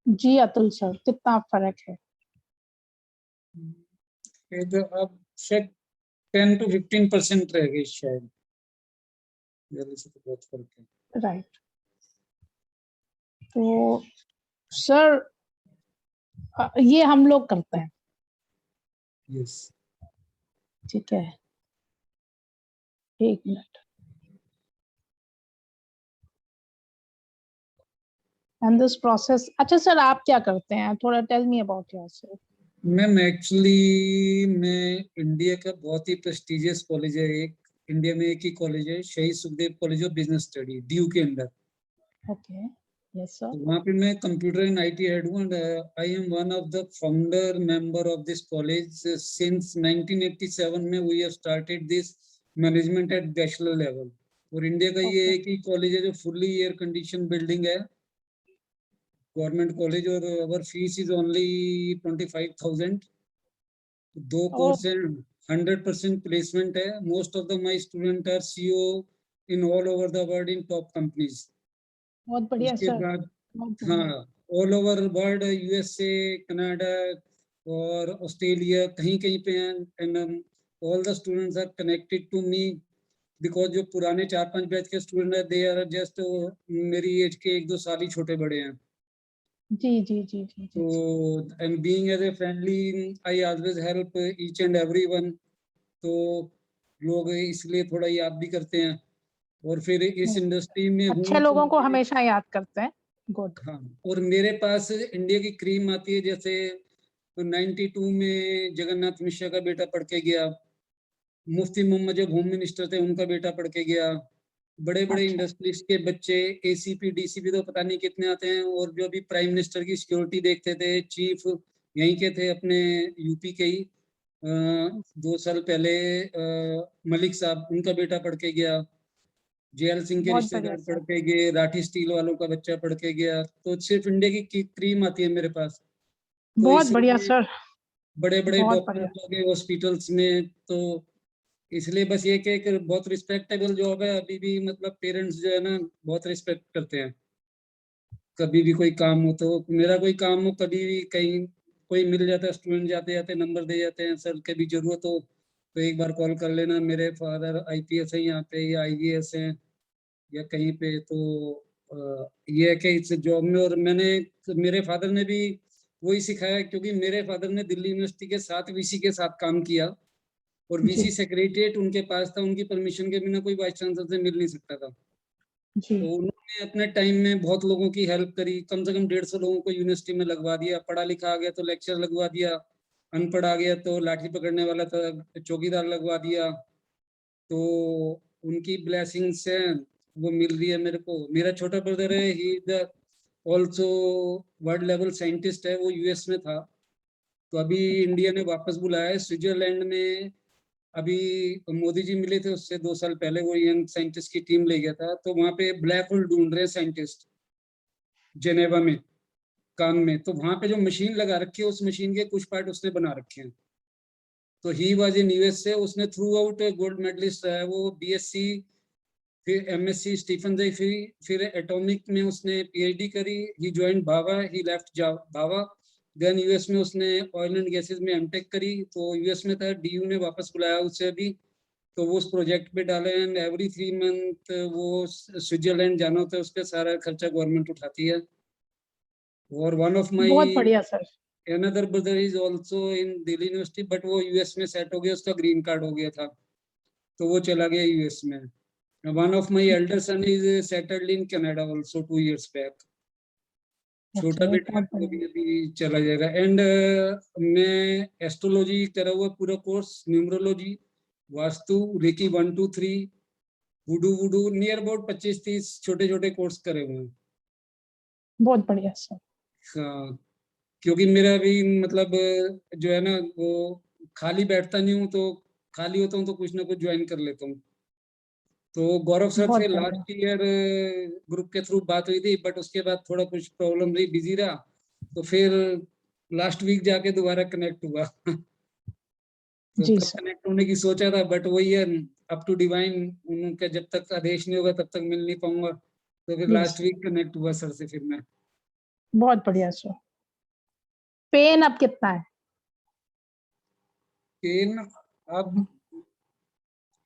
जी Atul sir, कितना फर्क है। ये तो अब शायद 10 to 15% रह गई शायद, से तो बहुत फर्क है। राइट। तो सर ये हम लोग करते हैं। यस। ठीक है, एक मिनट। एंड दिस प्रोसेस, अच्छा सर आप क्या करते हैं, थोड़ा tell me about yourself. Ma'am actually मैं इंडिया का बहुत ही प्रेस्टिजियस कॉलेज है, एक इंडिया में एक ही कॉलेज है, Shaheed Sukhdev College of Business Study, DU के अंदर। Okay, yes sir. तो वहाँ पे मैं कंप्यूटर एंड आईटी हेड हूँ, and I am one of the founder member of this college. Since 1987 में we have started this management at bachelor level. और India का ये एक ही कॉलेज है जो फुल्ली एयर कंडीशन बिल्डिंग है, गवर्नमेंट कॉलेज, और अवर फीस इज ओनली 25,000। दो कोर्स है, 100% प्लेसमेंट है। Most of the my student are CEO in all over the world in top companies. बहुत बढ़िया उसके सर। बाद हाँ, all over world, USA, Canada और ऑस्ट्रेलिया, कहीं कहीं पे हैं। And all the students are connected to me because जो पुराने 4-5 बैच के स्टूडेंट है, दे आर जस्ट मेरी एज के 1-2 साल ही छोटे बड़े हैं। जी जी जी जी जी। तो and being as a friendly, I always help each and everyone. तो लोग इसलिए थोड़ा याद भी करते हैं। और फिर इस इंडस्ट्री में अच्छे हूँ तो लोगों को हमेशा याद करते हैं। गुड। हाँ, और मेरे पास इंडिया की क्रीम आती है, जैसे 92 में जगन्नाथ मिश्रा का बेटा पढ़ के गया, मुफ्ती मोहम्मद जो होम मिनिस्टर थे उनका बेटा पढ़ के गया, बड़े बड़े अच्छा। इंडस्ट्रीज के बच्चे, एसीपी डीसीपी तो पता नहीं कितने आते हैं। और जो अभी प्राइम मिनिस्टर की सिक्योरिटी देखते थे, चीफ यहीं के थे, अपने यूपी के ही, 2 साल पहले मलिक साहब, उनका बेटा पढ़ के गया, जेएल सिंह के बहुत बढ़िया रिश्तेदार पढ़ सर। के गए, राठी स्टील वालों का बच्चा पढ़ के गया। तो सिर्फ इंडिया की क्रीम आती है मेरे पास। तो बहुत बढ़िया इसलिए सर। बड़े बड़े बहुत बढ़िया। डॉक्टर्स हो गए हॉस्पिटल्स में, तो इसलिए बस ये कि एक बहुत रिस्पेक्टेबल जॉब है अभी भी। मतलब पेरेंट्स जो है ना बहुत रिस्पेक्ट करते हैं। कभी भी कोई काम हो, तो मेरा कोई काम हो, कभी भी कहीं कोई मिल जाता है, स्टूडेंट जाते जाते नंबर दे जाते हैं, सर कभी जरूरत हो तो एक बार कॉल कर लेना, मेरे फादर आईपीएस है यहाँ पे या आईवीएस हैं या कहीं पे। तो ये है कि इस जॉब में, और मेरे फादर ने भी वही सिखाया, क्योंकि मेरे फादर ने दिल्ली यूनिवर्सिटी के साथ वीसी के साथ काम किया, और वीसी जी सेक्रेटरिएट उनके पास था, उनकी परमिशन के बिना कोई वाइस चांसलर से मिल नहीं सकता था। जी। तो उन्होंने अपने टाइम में बहुत लोगों की हेल्प करी, कम से कम 150 लोगों को यूनिवर्सिटी में लगवा दिया। पढ़ा लिखा आ गया तो लेक्चर लगवा दिया, अनपढ़ आ गया तो लाठी पकड़ने वाला था चौकीदार लगवा दिया। तो उनकी ब्लेसिंग्स हैं, वो मिल रही है मेरे को। मेरा छोटा ब्रदर है, he the also world level scientist है, वो यूएस में था। तो अभी इंडिया ने वापस बुलाया है। स्विट्जरलैंड में अभी मोदी जी मिले थे उससे 2 साल पहले, वो यंग साइंटिस्ट की टीम ले गया था। तो वहाँ पे ब्लैक होल ढूंढ रहे हैं साइंटिस्ट, जेनेवा में, कान में। तो वहाँ पे जो मशीन लगा रखी है, उस मशीन के कुछ पार्ट उसने बना रखे हैं। तो ही वाज इन यूएस से, उसने थ्रू आउट गोल्ड मेडलिस्ट रहा है वो, बीएससी, फिर एमएससी स्टीफन दे, फिर एटॉमिक में उसने पीएचडी करी। ही ज्वाइंट भाभा, ही लेफ्ट भाभा। देन यूएस में उसने ऑयल एंड गैसेस में एमटेक करी। तो यूएस में था, डीयू ने वापस बुलाया उसे अभी, तो वो उस प्रोजेक्ट पे डाले। एंड एवरी 3 मंथ वो स्विट्जरलैंड जाना होता है, उसका सारा खर्चा गवर्नमेंट उठाती है। और वन ऑफ बहुत माई बढ़िया sir. Another brother is also in Delhi university, but वो यूएस में सेट हो गया, उसका ग्रीन कार्ड हो गया था, तो वो चला गया यूएस में। One of my elder son is settled in Canada also 2 years back. छोटा ओके, बेटा बहुत वो भी बढ़िया। अभी चला जाएगा। एंड मैं एस्ट्रोलॉजी करा हुआ पूरा course, numerology, vastu, reiki 1 2 3, voodoo voodoo, near about 25-30 छोटे छोटे कोर्स करे हुए हैं। बहुत बढ़िया सर। हाँ, क्योंकि मेरा भी मतलब जो है ना वो, खाली बैठता नहीं हूँ, तो खाली होता हूँ तो कुछ ना कुछ ज्वाइन कर लेता हूँ। तो गौरव सर से बहुत बढ़िया। लास्ट ईयर ग्रुप के थ्रू बात हुई थी, बट उसके बाद थोड़ा कुछ प्रॉब्लम रही, बिजी रहा। तो फिर लास्ट वीक जाके दोबारा कनेक्ट हुआ। तो जी तब सर। कनेक्ट होने की सोचा था, बट वही है, अप टू डिवाइन, उनका जब तक आदेश नहीं होगा तब तक मिल नहीं पाऊंगा। तो फिर यस। लास्ट वीक कनेक्ट हुआ सर से फिर मैं। बहुत बढ़िया सर। पेन अब कितना है? पेन अब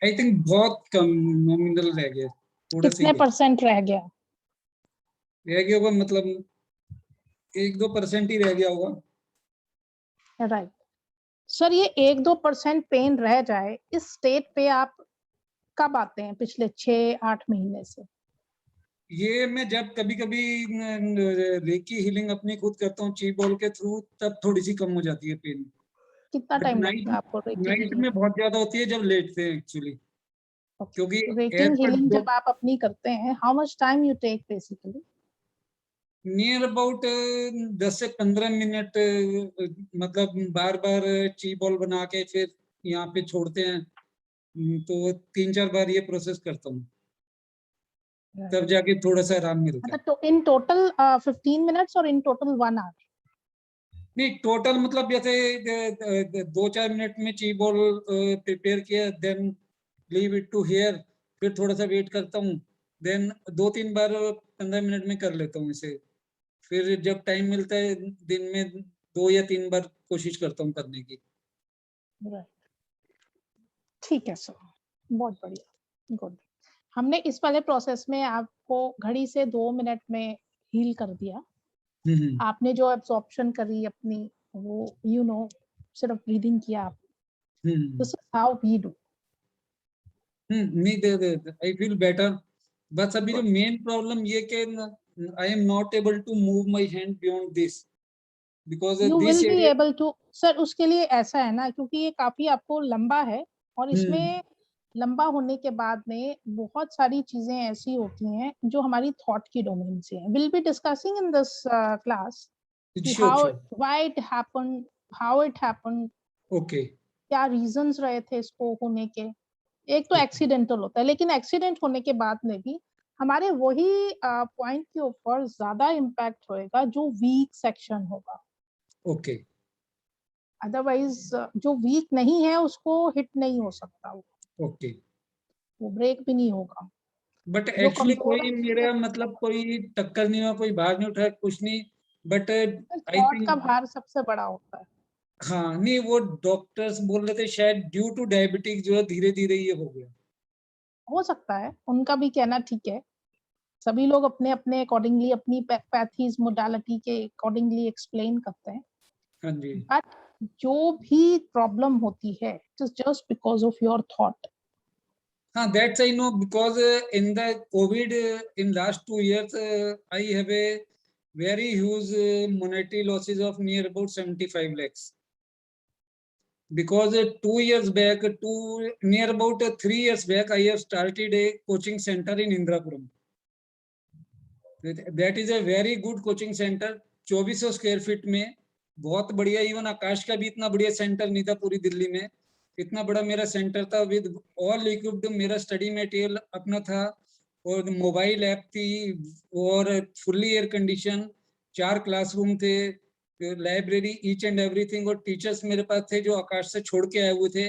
आई थिंक बहुत कम, नॉमिनल रह गया, थोड़ा सा कितने ही % रह गया? रह गया होगा, मतलब 1-2% ही रह गया होगा। राइट सर, ये 1-2% पेन रह जाए, इस स्टेट पे आप कब आते हैं पिछले 6-8 महीने से? ये मैं जब कभी कभी रेकी हीलिंग अपनी खुद करता हूँ ची बॉल के थ्रू, तब थोड़ी सी कम हो जाती है पेन। कितना बट टाइम नाइट लगता है आपको रेकिंग नाइट हीलिंग? में बहुत ज्यादा होती है जब लेटते हैं एक्चुअली, क्योंकि रेकिंग एज पर हीलिंग जब आप अपनी करते हैं, how much time you take basically? Near about 10 से 15 मिनट, मतलब बार बार ची बॉल बना के फिर यहाँ पे छोड़ते हैं, तो 3-4 बार ये प्रोसेस करता हूँ, तब जाके थोड़ा सा आराम मिलता है। तो इन टोटल 15 मिनट्स और इन टोटल 1 आवर? नहीं, टोटल मतलब जैसे 2-4 मिनट में ची बॉल प्रिपेयर किया, then leave it to here, फिर थोड़ा सा वेट करता हूँ, देन 2-3 बार 15 मिनट में कर लेता हूँ इसे, फिर जब टाइम मिलता है दिन में 2 या 3 बार कोशिश करता हूँ करने की। ठीक है सर, बहुत बढ़िया, गुड। हमने इस वाले प्रोसेस में आपको घड़ी से 2 मिनट में हील कर दिया। आपने जो एब्जॉर्प्शन करी अपनी, वो सिर्फ ब्रीदिंग किया आप। This is how we do. नहीं, दे आई फील बेटर। बस अभी जो मेन प्रॉब्लम ये कि I am not able to move my hand beyond this, because you this will be area. Able to sir. उसके लिए ऐसा है ना, क्योंकि ये काफी आपको लंबा है, और इसमें लंबा होने के बाद में बहुत सारी चीजें ऐसी होती हैं जो हमारी थॉट की डोमेन से हैं। Will be discussing in this class कि sure how, sure. Why it happened, how it happened, okay क्या रीजंस रहे थे इसको होने के। एक तो ओके एक्सीडेंटल होता है, लेकिन एक्सीडेंट होने के बाद में भी हमारे वही पॉइंट के ऊपर ज्यादा इम्पैक्ट होएगा जो वीक सेक्शन होगा। ओके अदरवाइज जो वीक नहीं है उसको हिट नहीं हो सकता, ओके। वो ब्रेक भी नहीं होगा। बट जो एक्चुअली कमजोर कोई मेरा मतलब कोई टक्कर नहीं हुआ, कोई भार नहीं उठाया, कुछ नहीं। बट है, आई थॉट का थिंक, भार सबसे बड़ा होता है। हाँ नहीं, वो डॉक्टर्स बोल रहे थे शायद ड्यू टू डायबिटिक जो है धीरे धीरे ये हो गया। हो सकता है, उनका भी कहना ठीक है। सभी लोग अपने अपने अकॉर्डिंगली अपनी पैथीज मोडालिटी के अकॉर्डिंगली एक्सप्लेन करते हैं। हाँ जी। बट जो भी प्रॉब्लम होती है, it is just because of your thought. हाँ, that's I know because in the COVID in last 2 years I have a very huge monetary losses of near about 75 lakhs, because 2 years back, near about 3 years back, I have started a coaching center in Indrapuram. That is a very good coaching center, 2400 square feet में, बहुत बढ़िया। Even आकाश का भी इतना बढ़िया centre नहीं था पूरी दिल्ली में, इतना बड़ा मेरा सेंटर था, विद ऑल इक्विप्ड। मेरा स्टडी मटेरियल अपना था, और मोबाइल ऐप थी, और फुल्ली एयर कंडीशन, 4 क्लासरूम थे, लाइब्रेरी, ईच एंड एवरीथिंग, और टीचर्स मेरे पास थे जो आकाश से छोड़ के आए हुए थे।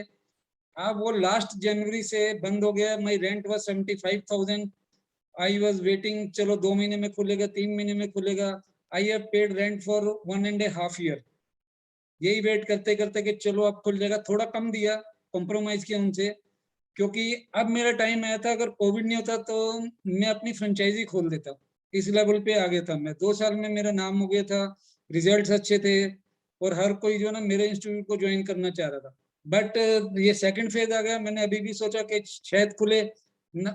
अब वो लास्ट जनवरी से बंद हो गया। My rent was 75,000। I was waiting, चलो 2 महीने में खुलेगा, 3 महीने में खुलेगा। I have paid rent for 1.5 year, यही वेट करते करते कि चलो अब खुल जाएगा। थोड़ा कम दिया, कॉम्प्रोमाइज किया उनसे, क्योंकि अब मेरा टाइम आया था। अगर कोविड नहीं होता तो मैं अपनी फ्रेंचाइजी खोल देता। इस लेवल पे आ गया था मैं, 2 साल में मेरा नाम हो गया था, रिजल्ट्स अच्छे थे, और हर कोई जो ना मेरे इंस्टीट्यूट को ज्वाइन करना चाह रहा था। बट ये सेकंड फेज आ गया। मैंने अभी भी सोचा कि शायद खुले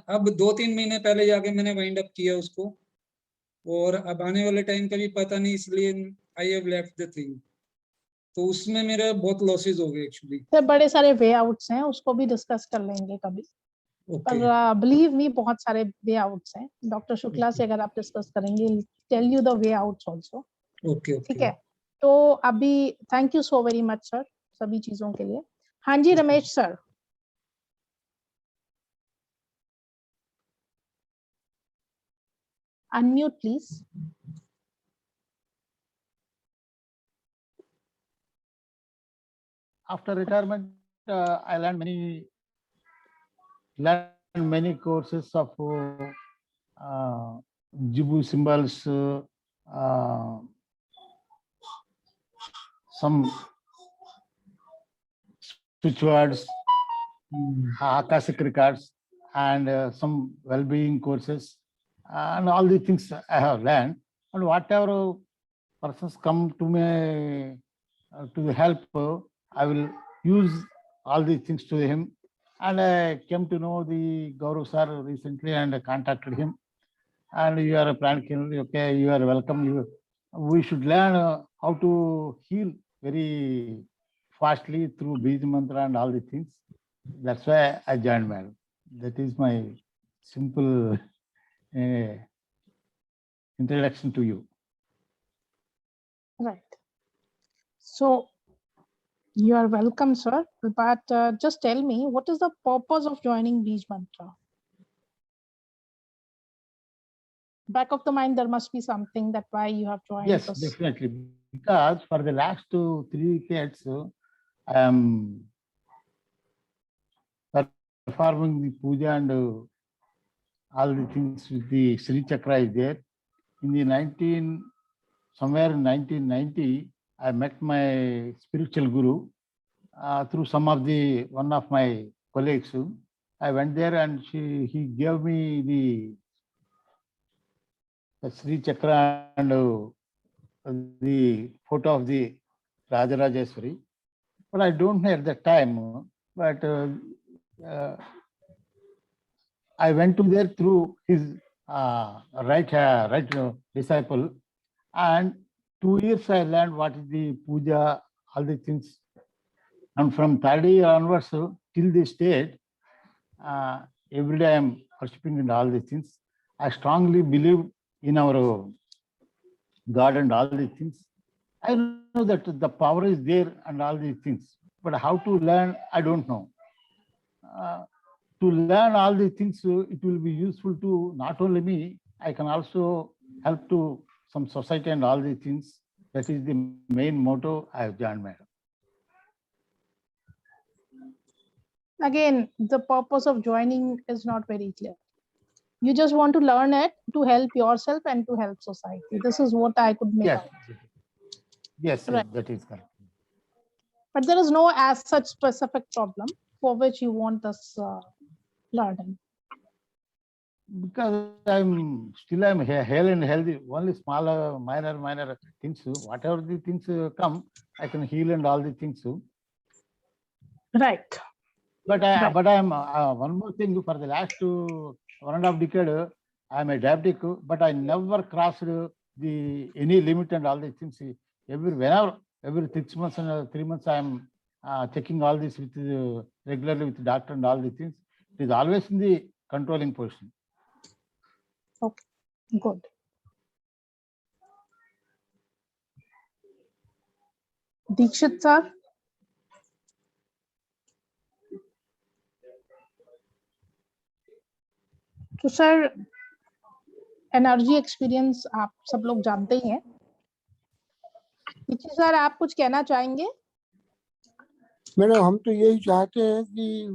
अब 2-3 महीने पहले जाके मैंने वाइंड अप किया उसको, और अब आने वाले टाइम का भी पता नहीं, इसलिए I have left the thing. तो उसमें मेरा बहुत लॉसेस हो गए एक्चुअली। तो बड़े सारे वे आउट्स हैं, उसको भी डिस्कस कर लेंगे कभी। ओके पर बिलीव मी, बहुत सारे वे आउट्स हैं। डॉक्टर शुक्ला से अगर आप डिस्कस करेंगे, tell you the way outs also. Okay ठीक ओके। है, तो अभी thank you so very much sir सभी चीजों के लिए। हाँ जी Ramesh sir. Unmute please. After retirement, I learned many courses of Jibu symbols, some switch words, Akashic records, and some well-being courses, and all the things I have learned. And whatever persons come to me to help, I will use all these things to him. And I came to know the Gaurav sir recently and I contacted him. And you are a plant killer, okay, you are welcome. We should learn how to heal very fastly through Bij Mantra and all the things. That's why I joined madam. That is my simple introduction to you. Right. So you are welcome, sir. But just tell me, what is the purpose of joining Bij Mantra? Back of the mind, there must be something that why you have joined. Yes, this. definitely. Because for the last 3 decades, I am performing the puja and all the things with the Sri Chakra is there. In the somewhere in 1990, I met my spiritual guru through one of my colleagues. I went there and he gave me the Sri Chakra and the photo of the Rajarajeshwari. But I don't know at that time, but I went to there through his right disciple, and 2 years I learned what is the puja, all the things. And from third year onwards till this date, every day I am participating in all these things. I strongly believe in our God and all these things. I know that the power is there and all these things, but how to learn, I don't know. To learn all these things, it will be useful to not only me, I can also help to some society and all these things. That is the main motto I have joined, madam. Again, the purpose of joining is not very clear. You just want to learn it to help yourself and to help society. This is what I could make out. Yes, Right. that is correct. But there is no as such specific problem for which you want this learning. Because I'm hale and healthy, only smaller, minor things. Whatever the things come, I can heal and all the things. Right. But I'm one more thing. For the last 1.5 decade, I'm a diabetic, but I never crossed any limit and all these things. Every 6 months and 3 months, I'm checking all this with regularly with the doctor and all these things. It is always in the controlling position. Okay, good. Dikshit sir. तो sir energy experience आप सब लोग जानते ही हैं। Sir आप कुछ कहना चाहेंगे? मैडम हम तो यही चाहते हैं कि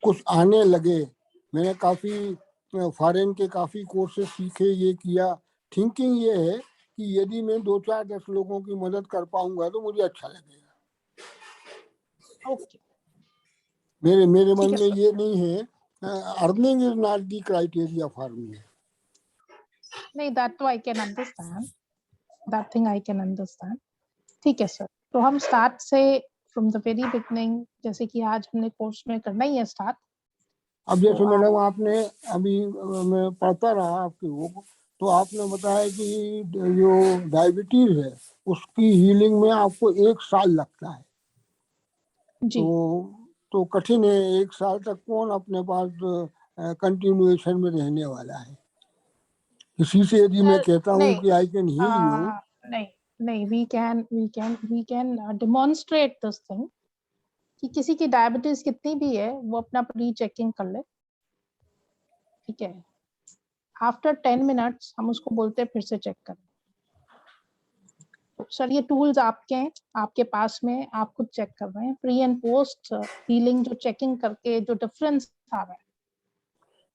कुछ आने लगे। मैंने काफी फॉरेन के काफी कोर्सेज सीखे, ये किया। थिंकिंग ये है कि यदि मैं 2, 4, 10 लोगों की मदद कर पाऊंगा तो मुझे अच्छा लगेगा। ओके। मेरे मन में ये नहीं है, earning is not the criteria for me. नहीं, that I can understand, that thing I can understand. ठीक है सर, तो हम स्टार्ट से फ्रॉम द वेरी बिगनिंग, जैसे कि आज हमने कोर्स में करना ही है स्टार्ट। अब जैसे मैडम आपने अभी मैं पढ़ता रहा आपकी वो, तो आपने बताया कि जो डायबिटीज है उसकी हीलिंग में आपको 1 साल लगता है जी। तो कठिन है। 1 साल तक कौन अपने पास कंटिन्यूएशन में रहने वाला है? किसी से यदि मैं कहता हूँ कि आई कैन हील यू, नहीं, we can demonstrate this thing कि किसी की डायबिटीज कितनी भी है वो अपना प्री चेकिंग कर ले, ठीक है। आफ्टर 10 मिनट्स हम उसको बोलते हैं फिर से चेक करें। सर ये टूल्स आपके हैं, आपके पास में, आप खुद चेक कर रहे हैं। प्री एंड पोस्ट हीलिंग जो चेकिंग करके जो डिफरेंस आ रहा है,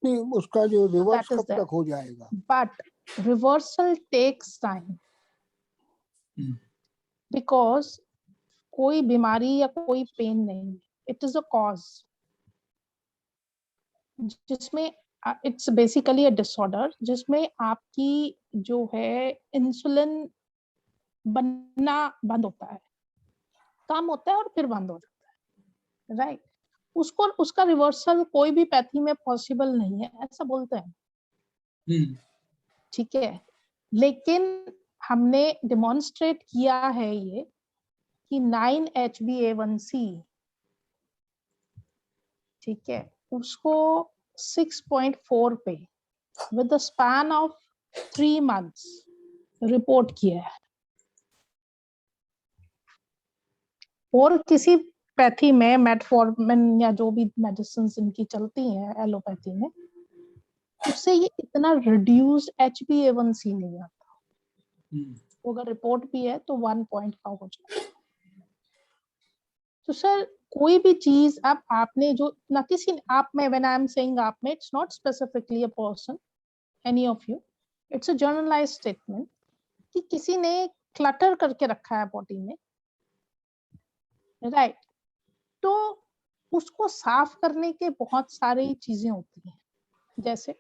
नहीं उसका जो रिवर्स कब तक हो जाएगा? But reversal takes time. Because कोई बीमारी या कोई पेन नहीं, इट इज अ कॉज जिसमें इट्स बेसिकली अ डिसऑर्डर जिसमें आपकी जो है इंसुलिन बनना बंद होता है, काम होता है और फिर बंद हो जाता है, राइट? उसको उसका रिवर्सल कोई भी पैथी में पॉसिबल नहीं है, ऐसा बोलते हैं, ठीक है। लेकिन हमने डिमॉन्स्ट्रेट किया है ये कि 9-HbA1c, ठीक है, उसको 6.4 पे with the span of 3 months report किया है। और किसी पैथी में मेटफॉर्मिन या जो भी मेडिसिन इनकी चलती हैं एलोपैथी में, उससे ये इतना रिड्यूस्ड HbA1c नहीं आता। वो अगर रिपोर्ट भी है तो 1 पॉइंट का हो जाए। तो सर कोई भी चीज अब आपने जो ना किसी आप में, व्हेन आई एम सेइंग आप में, it's not specifically a person, any of you, it's a generalised statement कि किसी ने क्लटर करके रखा है बॉडी में, राइट? तो उसको साफ करने के बहुत सारी चीजें होती हैं। जैसे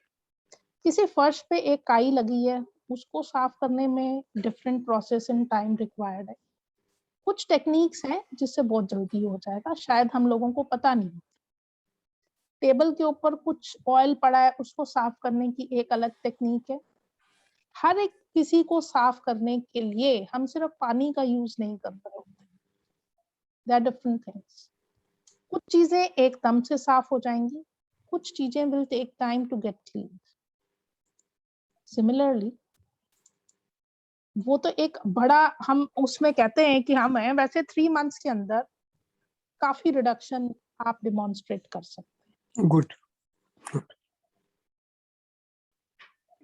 किसी फर्श पे एक काई लगी है, उसको साफ करने में different process and time required है। कुछ टेक्निक्स हैं जिससे बहुत जल्दी हो जाएगा, शायद हम लोगों को पता नहीं। टेबल के ऊपर कुछ ऑयल पड़ा है, उसको साफ करने की एक अलग टेक्निक है। हर एक किसी को साफ करने के लिए हम सिर्फ पानी का यूज नहीं कर रहे होते, देयर आर डिफरेंट थिंग्स। कुछ चीजें एकदम से साफ हो जाएंगी, कुछ चीजें will take time to get clean. Similarly वो तो एक बड़ा, हम उसमें कहते हैं कि हम हैं, वैसे 3 months के अंदर काफी रिडक्शन आप डिमॉन्स्ट्रेट कर सकते हैं। गुड।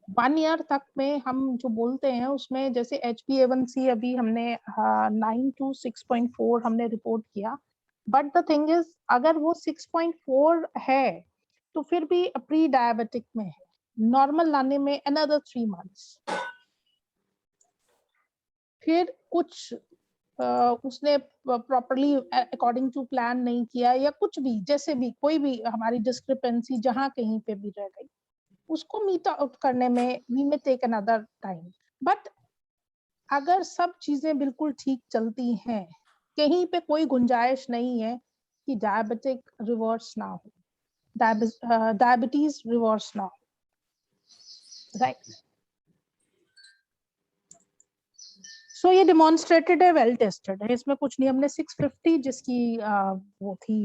1 year तक में हम जो बोलते हैं उसमें, जैसे HbA1c अभी हमने 9 to 6.4 हमने रिपोर्ट किया, बट द थिंग इज अगर वो 6.4 है तो फिर भी प्री डायबिटिक में है, नॉर्मल लाने में another 3 months। फिर कुछ उसने प्रॉपरली अकॉर्डिंग टू प्लान नहीं किया या कुछ भी, जैसे भी कोई भी हमारी डिस्क्रिपेंसी जहां कहीं पे भी रह गई, उसको मीट आउट करने में we may take another time. But अगर सब चीजें बिल्कुल ठीक चलती हैं, कहीं पे कोई गुंजाइश नहीं है कि डायबिटिक रिवर्स ना हो, डायबिटीज रिवर्स ना हो, राइट? सो ये डिमॉन्स्ट्रेटेड है, वेल टेस्टेड है, इसमें कुछ नहीं। हमने 650 जिसकी वो थी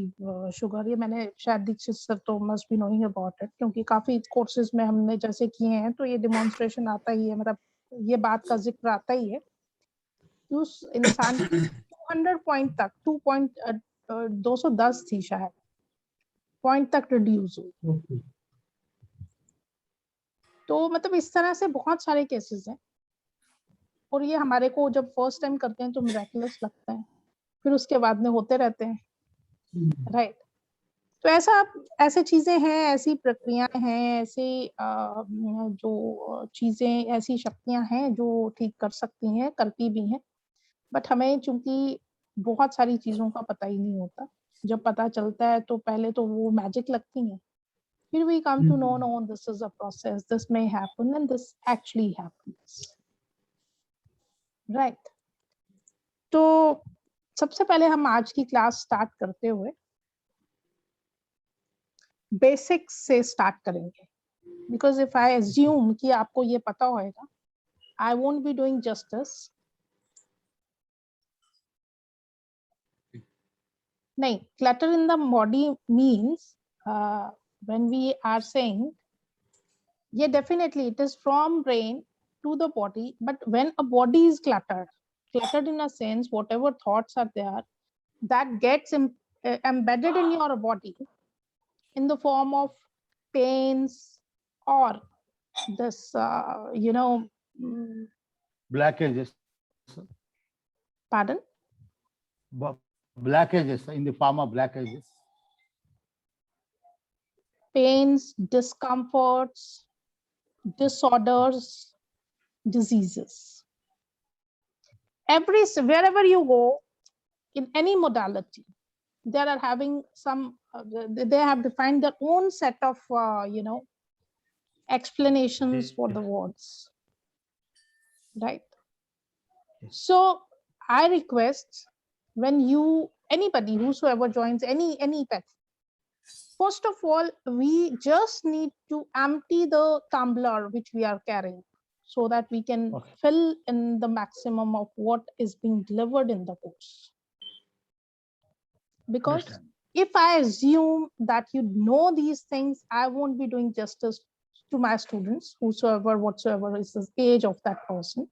शुगर, ये मैंने शायद दीक्षित सर तो must be knowing about it, क्योंकि काफी कोर्सेज में हमने जैसे किए हैं तो ये डिमॉन्स्ट्रेशन आता ही है, मतलब ये बात का जिक्र आता ही है कि उस इंसान 200 पॉइंट तक 210 थी शायद पॉइंट तक रिड्यूस हुई। तो मतलब इस तरह से बहुत सारे केसेस हैं, और ये हमारे को जब फर्स्ट टाइम करते हैं तो मिरेकुलस लगता है, फिर उसके बाद में होते रहते हैं, राइट? तो ऐसे चीजें हैं, ऐसी प्रक्रियाएं हैं, ऐसे जो चीजें, ऐसी शक्तियां हैं जो ठीक कर सकती हैं, करती भी हैं। बट हमें चूंकि बहुत सारी चीजों का पता ही नहीं होता, जब पता चलता है तो पहले तो वो मैजिक लगती है, फिर we come to know this is a process, this may happen and this actually happens, right? तो सबसे पहले हम आज की क्लास स्टार्ट करते हुए बेसिक्स से स्टार्ट करेंगे, बिकॉज इफ आई एज्यूम कि आपको ये पता होगा, I won't be doing justice. नहीं, clutter in the body means when we are saying, yeah, definitely it is from brain to the body, but when a body is cluttered in a sense, whatever thoughts are there, that gets embedded in your body in the form of pains or this Blockages. pardon? Blockages, in the form of blockages. Pains, discomforts, disorders, diseases. wherever you go in any modality, they are having some, they have defined their own set of, explanations for the words, right? So I request, when anybody, whosoever joins any platform, first of all, we just need to empty the tumbler which we are carrying, so that we can fill in the maximum of what is being delivered in the course. Because if I assume that you know these things, I won't be doing justice to my students, whatsoever is the age of that person.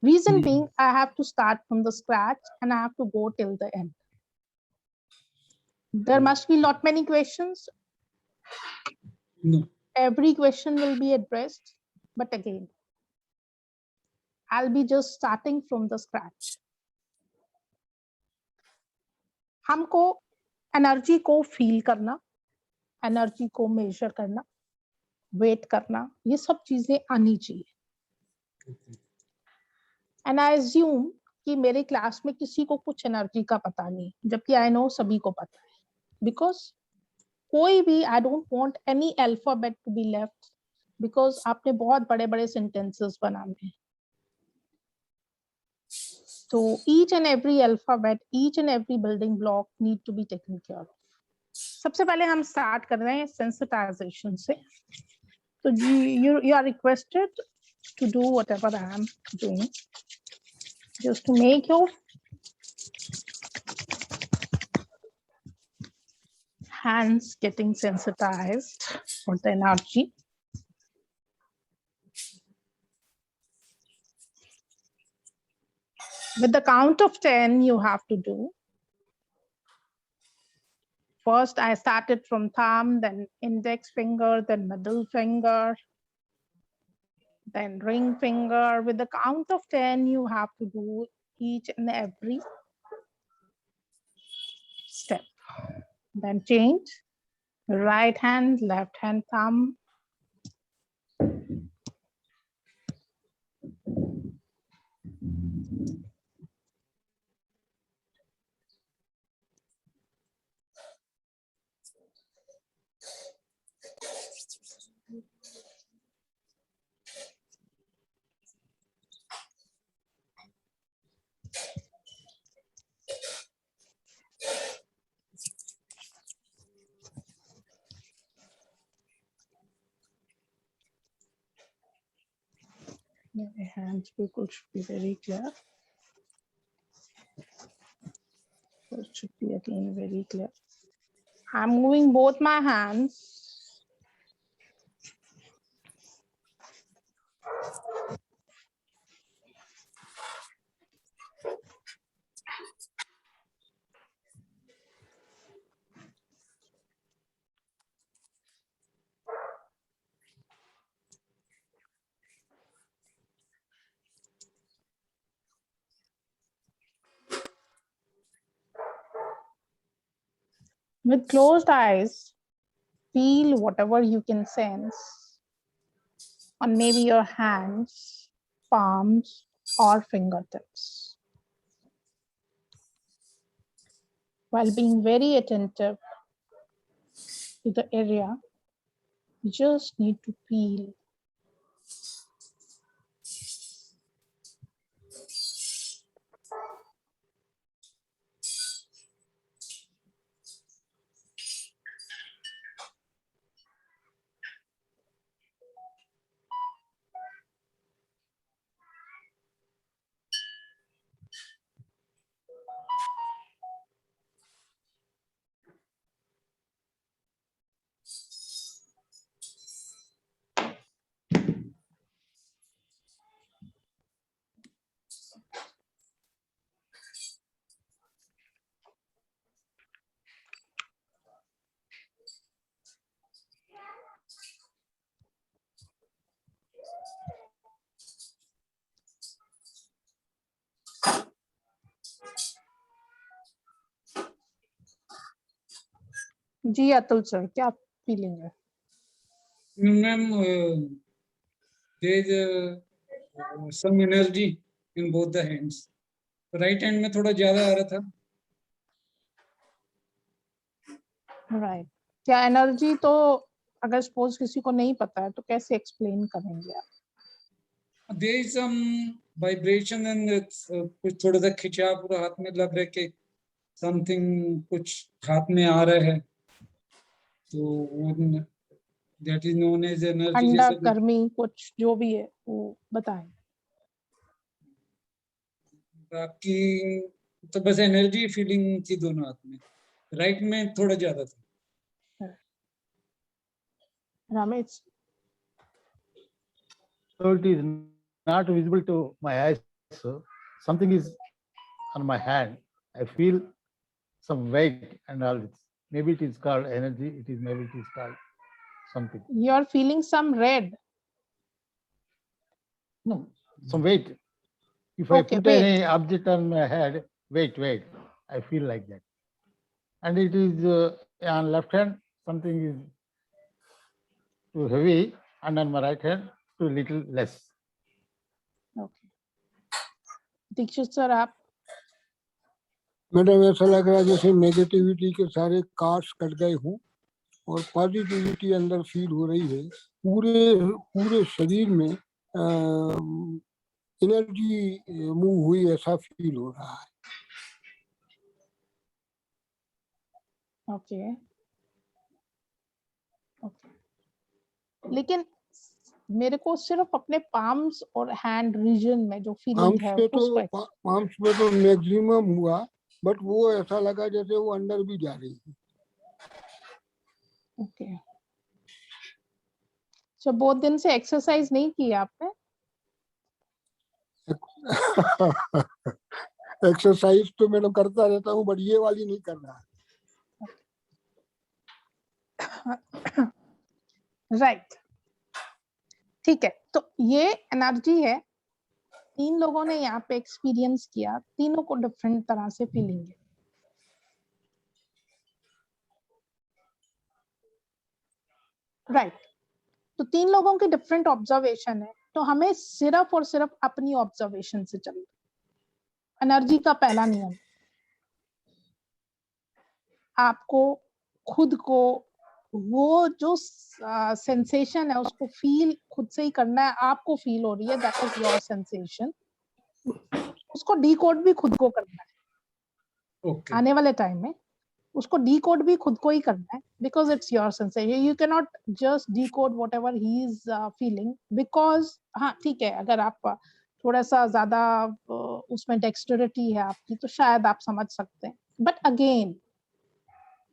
Reason being, I have to start from the scratch and I have to go till the end. There must be not many questions. No. Every question will be addressed, but again, I'll be just starting from the scratch. हमको energy को feel करना, energy को major करना, wait करना, ये सब चीजें आनी चाहिए. एंड आई अज्यूम कि मेरे क्लास में किसी को कुछ एनर्जी का पता नहीं, जबकि आई नो सभी को पता है. बिकॉज कोई भी, I don't want any alphabet to be left, because आपने बहुत बड़े बड़े सेंटेंसेस बनाने हैं. So each and every alphabet, each and every building block need to be taken care of. सबसे पहले हम start कर रहे हैं sensitization से. तो you are requested to do whatever I am doing, just to make your hands getting sensitized for the energy. With the count of 10, you have to do. First, I started from thumb, then index finger, then middle finger, then ring finger. With the count of 10, you have to do each and every step. Then change, right hand, left hand, thumb. My hands should be very clear. So it should be again very clear. I'm moving both my hands. With closed eyes, feel whatever you can sense on maybe your hands, palms, or fingertips, while being very attentive to the area. You just need to feel. जी Atul sir, क्या feeling है? Ma'am, there is some energy in both the hands. Right hand में थोड़ा ज्यादा आ रहा था। Right. क्या energy, तो अगर सपोज किसी को नहीं पता है तो कैसे एक्सप्लेन करेंगे आप? There is some vibration and कुछ थोड़ा सा खिंचाव पूरा हाथ में लग रहा है कि समथिंग कुछ हाथ में आ रहा है, तो that is known as energy. ठंडा, जैसे गर्मी, कुछ जो भी है वो बताएं। बाकी तो बस एनर्जी फीलिंग थी दोनों हाथ में, राइट में थोड़ा ज्यादा था। Ramesh? So it is not visible to my eyes. So something is on my hand. I feel some weight and all this. Maybe it is called energy. Maybe it is called something. You are feeling some red. No, some weight. If I Okay, put weight. any object on my head, weight, I feel like that. And it is on left hand, something is too heavy, and on my right hand, too little less. Okay. Dikshit sir, आप? Madam ऐसा लग रहा है जैसे negativity के सारे cards cut गए हों और पॉजिटिविटी अंदर फील हो रही है। पूरे शरीर में एनर्जी मूव हुई ऐसा फील हो रहा है। ओके। लेकिन मेरे को सिर्फ अपने पाम्स और हैंड रीजन में जो फीलिंग है पाम्स पे तो मैक्सिमम हुआ, बट वो ऐसा लगा जैसे वो अंदर भी जा रही है। ओके। सो बहुत दिन से एक्सरसाइज नहीं की आपने? एक्सरसाइज तो मैडम करता रहता हूँ, बट ये वाली नहीं कर रहा। राइट। ठीक है, तो ये एनर्जी है। 3 लोगों ने यहाँ पे एक्सपीरियंस किया, तीनों को डिफरेंट तरह से फीलिंग है। राइट। तो 3 लोगों की डिफरेंट ऑब्जर्वेशन है, तो हमें सिर्फ और सिर्फ अपनी ऑब्जर्वेशन से चलना। एनर्जी का पहला नियम, आपको खुद को वो जो सेंसेशन है उसको फील खुद से ही करना है। आपको फील हो रही है, दैट इज योर सेंसेशन। उसको डीकोड भी खुद को करना है। Okay. आने वाले टाइम में उसको डीकोड भी खुद को ही करना है, because it's your sensation. You can not just decode what ever he is feeling, because हाँ ठीक है, अगर आप थोड़ा सा ज्यादा उसमें डेक्स्टरिटी है आपकी तो शायद आप समझ सकते हैं। बट अगेन,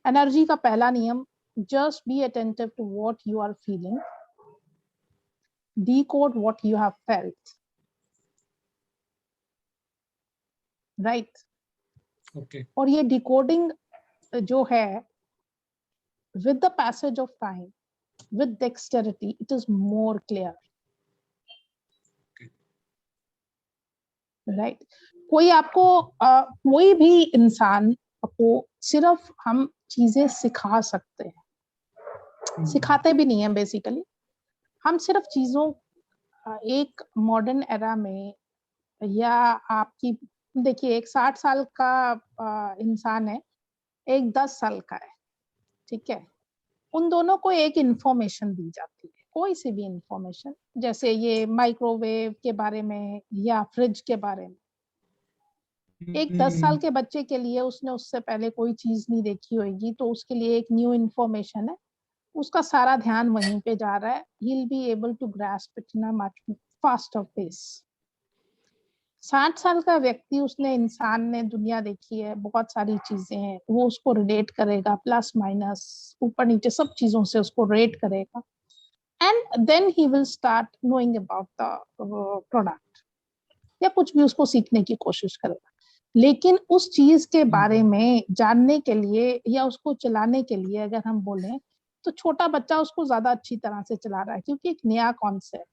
एनर्जी का पहला नियम, just be attentive to what you are feeling, decode what you have felt, right? Okay. और ये decoding जो है, with the passage of time, with dexterity, it is more clear. Okay. Right? कोई आपको कोई भी इंसान को सिर्फ हम चीजें सिखा सकते हैं, सिखाते भी नहीं है बेसिकली। हम सिर्फ चीजों एक मॉडर्न एरा में, या आपकी देखिए, एक 60 साल का इंसान है, एक 10 साल का है, ठीक है? उन दोनों को एक इंफॉर्मेशन दी जाती है, कोई सी भी इंफॉर्मेशन, जैसे ये माइक्रोवेव के बारे में या फ्रिज के बारे में। एक 10 साल के बच्चे के लिए, उसने उससे पहले कोई चीज नहीं देखी होगी, तो उसके लिए एक न्यू इंफॉर्मेशन है, उसका सारा ध्यान वहीं पे जा रहा है। He'll be able to grasp it in a much faster pace. 60 साल का व्यक्ति, उसने इंसान ने दुनिया देखी है, बहुत सारी चीजें हैं, वो उसको रिलेट करेगा, प्लस माइनस ऊपर नीचे सब चीजों से उसको रेट करेगा, and then he will start knowing about the product, या कुछ भी उसको सीखने की कोशिश करेगा। लेकिन उस चीज के बारे में जानने के लिए या उसको चलाने के लिए अगर हम बोलें, तो छोटा बच्चा उसको ज्यादा अच्छी तरह से चला रहा है, क्योंकि एक नया कॉन्सेप्ट,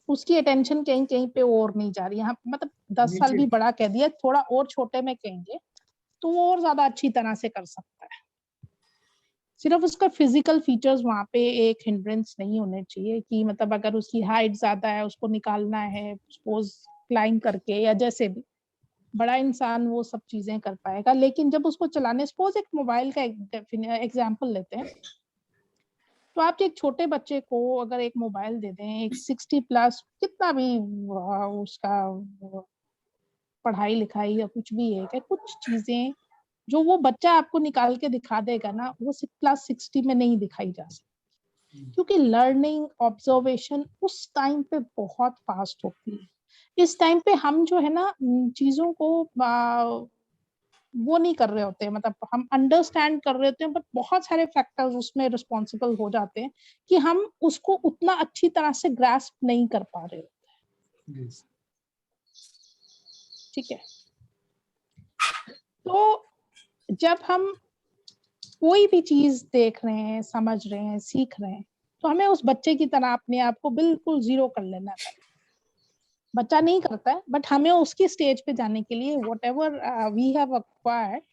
उसकी अटेंशन कहीं कहीं पे और नहीं जा रही है। मतलब 10 साल भी बड़ा कह दिया, थोड़ा और छोटे में कहेंगे तो वो और ज्यादा अच्छी तरह से कर सकता है। सिर्फ उसका फिजिकल फीचर्स वहां पे एक हिंड्रेंस नहीं होने चाहिए, कि मतलब अगर उसकी हाइट ज्यादा है, उसको निकालना है, सपोज क्लाइंब करके या जैसे भी, बड़ा इंसान वो सब चीजें कर पाएगा। लेकिन जब उसको चलाने, सपोज एक मोबाइल का एग्जांपल लेते हैं, तो आप एक छोटे बच्चे को अगर एक मोबाइल दे दें, एक 60 प्लस कितना भी उसका पढ़ाई लिखाई या कुछ भी है, क्या कुछ चीजें जो वो बच्चा आपको निकाल के दिखा देगा ना, वो क्लास 60 में नहीं दिखाई जा सकती, क्योंकि लर्निंग ऑब्जर्वेशन उस टाइम पे बहुत फास्ट होती है। इस टाइम पे हम जो है ना चीजों को वो नहीं कर रहे होते हैं, मतलब हम अंडरस्टैंड कर रहे होते हैं, बट बहुत सारे फैक्टर्स उसमें रिस्पॉन्सिबल हो जाते हैं कि हम उसको उतना अच्छी तरह से ग्रास्प नहीं कर पा रहे होते हैं। ठीक है, तो जब हम कोई भी चीज देख रहे हैं, समझ रहे हैं, सीख रहे हैं, तो हमें उस बच्चे की तरह अपने आप को बिल्कुल जीरो कर लेना है। बच्चा नहीं करता है, बट हमें उसकी स्टेज पे जाने के लिए व्हाटएवर वी हैव एक्वायर्ड,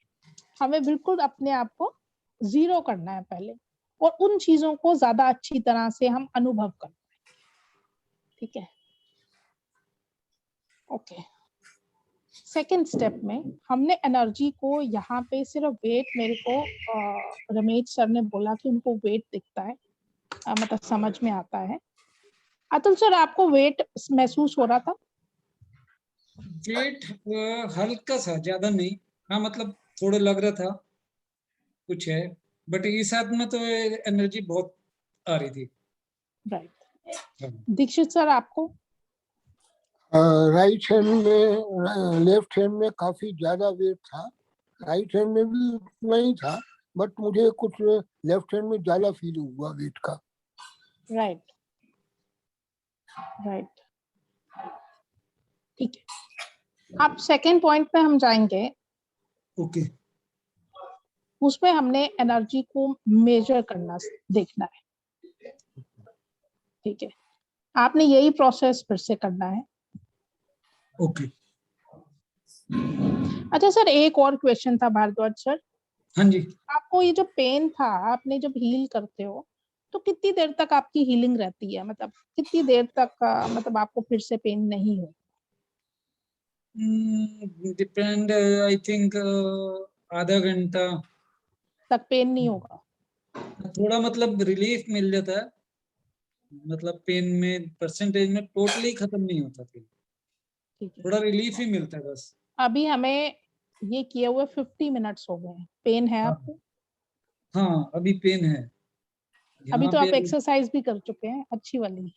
हमें बिल्कुल अपने आप को जीरो करना है पहले, और उन चीजों को ज्यादा अच्छी तरह से हम अनुभव करना है। ठीक है, ओके। सेकेंड स्टेप में हमने एनर्जी को यहाँ पे सिर्फ वेट, मेरे को रमेश सर ने बोला कि उनको वेट दिखता है, मतलब समझ में आता है। अतुल सर, आपको वेट महसूस हो रहा था? वेट हल्का सा, ज्यादा नहीं। हाँ मतलब थोड़ा लग रहा था कुछ है, बट इस साथ में तो एनर्जी बहुत आ रही थी। राइट। दीक्षित सर, आपको? राइट हैंड में, लेफ्ट हैंड में काफी ज्यादा वेट था, राइट हैंड में भी उतना ही था, बट मुझे कुछ लेफ्ट हैंड में ज्यादा फील हुआ वेट का। राइट, राइट, ठीक है। अब सेकेंड पॉइंट पे हम जाएंगे। ओके। उसमें हमने एनर्जी को मेजर करना देखना है। ठीक है, आपने यही प्रोसेस फिर से करना है। ओके। अच्छा सर, एक और क्वेश्चन था भारद्वाज सर। हाँ जी। आपको ये जो पेन था, आपने जब हील करते हो तो कितनी देर तक आपकी हीलिंग रहती है, मतलब कितनी देर तक मतलब आपको फिर से पेन नहीं हो? डिपेंड, आई थिंक आधा घंटा तक पेन नहीं होगा? थोड़ा मतलब रिलीफ मिल जाता है, मतलब पेन में परसेंटेज में टोटली खत्म नहीं होता पेन, ठीक है, थोड़ा रिलीफ ही मिलता है बस। अभी हमें ये किए हुए 50 मिनट्स हो गए, पेन है हाँ, आपको? हाँ अभी पेन है अभी यहाँ तो पे। आप एक्सरसाइज भी कर चुके हैं अच्छी वाली,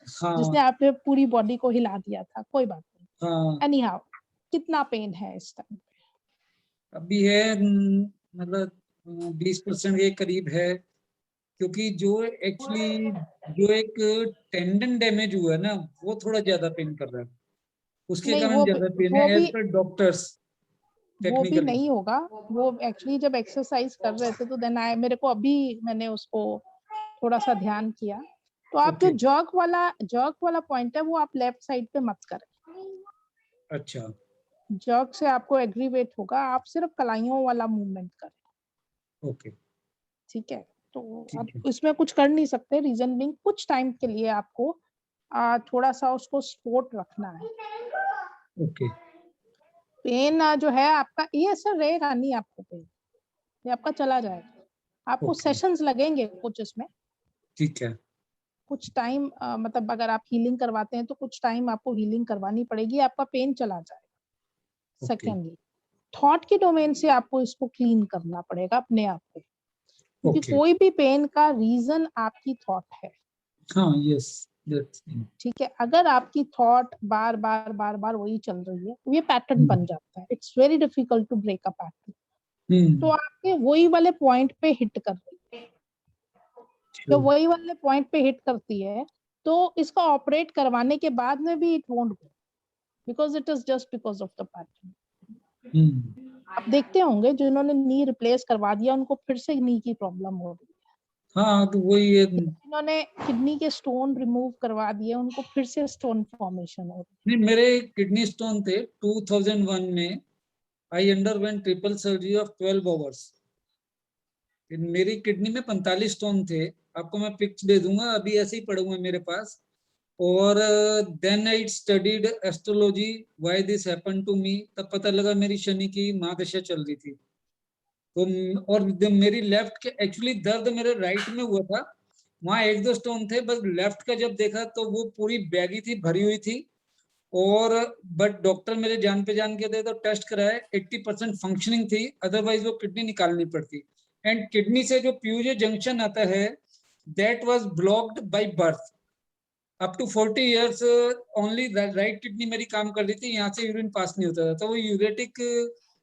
हाँ जिसने आपने पूरी बॉडी को हिला दिया था, कोई बात नहीं। हाँ एनी हाउ, कितना पेन है इस टाइम? अभी है मतलब 20% के करीब है, क्योंकि जो एक्चुअली जो एक टेंडन डैमेज हुआ है ना, वो थोड़ा ज्यादा पेन कर रहा है, उसके नहीं, कारण ज्यादा पेन है एज पर डॉक्टर्स वो भी टेक्निकली। नहीं होगा। वो एक्चुअली जब एक्सरसाइज कर रहे थे तो देन मेरे को अभी मैंने उसको थोड़ा सा ध्यान किया, तो आप जो ओके। जर्क वाला पॉइंट है वो आप लेफ्ट साइड पे मत करें। अच्छा। जर्क से आपको एग्रीवेट होगा, आप सिर्फ कलाइयों वाला मूवमेंट करें। ओके। ठीक है, तो अब ठीक है। इसमें कुछ कर नहीं सकते, रीजन बिंग कुछ टाइम के लिए आपको थोड़ा सा उसको सपोर्ट रखना है। ओके। पेन जो है आपका, ये असर रहेगा नहीं आपको, पेन ये आपका चला जाएगा। आपको ओके। सेशंस लगेंगे कुछ इसमें, ठीक है। कुछ टाइम, मतलब अगर आप हीलिंग करवाते हैं तो कुछ टाइम आपको हीलिंग करवानी पड़ेगी, आपका पेन चला जाएगा। ओके। सेकेंडली, थॉट के डोमेन से आपको इसको क्लीन करना पड़ेगा अपने आप को, क्योंकि ओके। कोई भी पेन का रीजन आपकी थॉट है। हाँ यस दैट्स। ठीक है, अगर आपकी थॉट बार बार बार बार वही चल रही है, ये पैटर्न बन जाता है। It's very difficult to break a pattern. तो आपके वही वाले पॉइंट पे हिट कर रही है, तो वही वाले पॉइंट पे हिट करती है, तो इसका ऑपरेट करवाने के बाद में भी it won't go, because it is just because of the pattern. आप देखते होंगे जो इन्होंने नी रिप्लेस करवा दिया, उनको फिर से नी की प्रॉब्लम हो रही है। हाँ तो वही है। इन्होंने किडनी के स्टोन रिमूव करवा दिए, उनको फिर से स्टोन फॉर्मेशन हो रही नहीं, मेरे किडनी स्टोन थे 2001 में। I underwent triple surgery of 12 hours. मेरी किडनी में 45 स्टोन थे, आपको मैं पिक्स दे दूंगा, अभी ऐसे ही पड़े हुए हैं मेरे पास। और then I studied astrology, why this happened to me. तब पता लगा मेरी शनि की महादशा चल रही थी। तो और मेरी लेफ्ट के एक्चुअली दर्द मेरे राइट में हुआ था, वहां 1-2 स्टोन थे, बस लेफ्ट का जब देखा तो वो पूरी बैगी थी, भरी हुई थी। और बट डॉक्टर मेरे जान पे जान के थे, तो टेस्ट कराए, 80% फंक्शनिंग थी, अदरवाइज वो किडनी निकालनी पड़ती। एंड किडनी से जो प्यूजे जंक्शन आता है, that was blocked by birth. Up to 40 years only right kidney मेरी काम कर रही थी, यहाँ से यूरिन पास नहीं होता था, तो वो यूरेटिक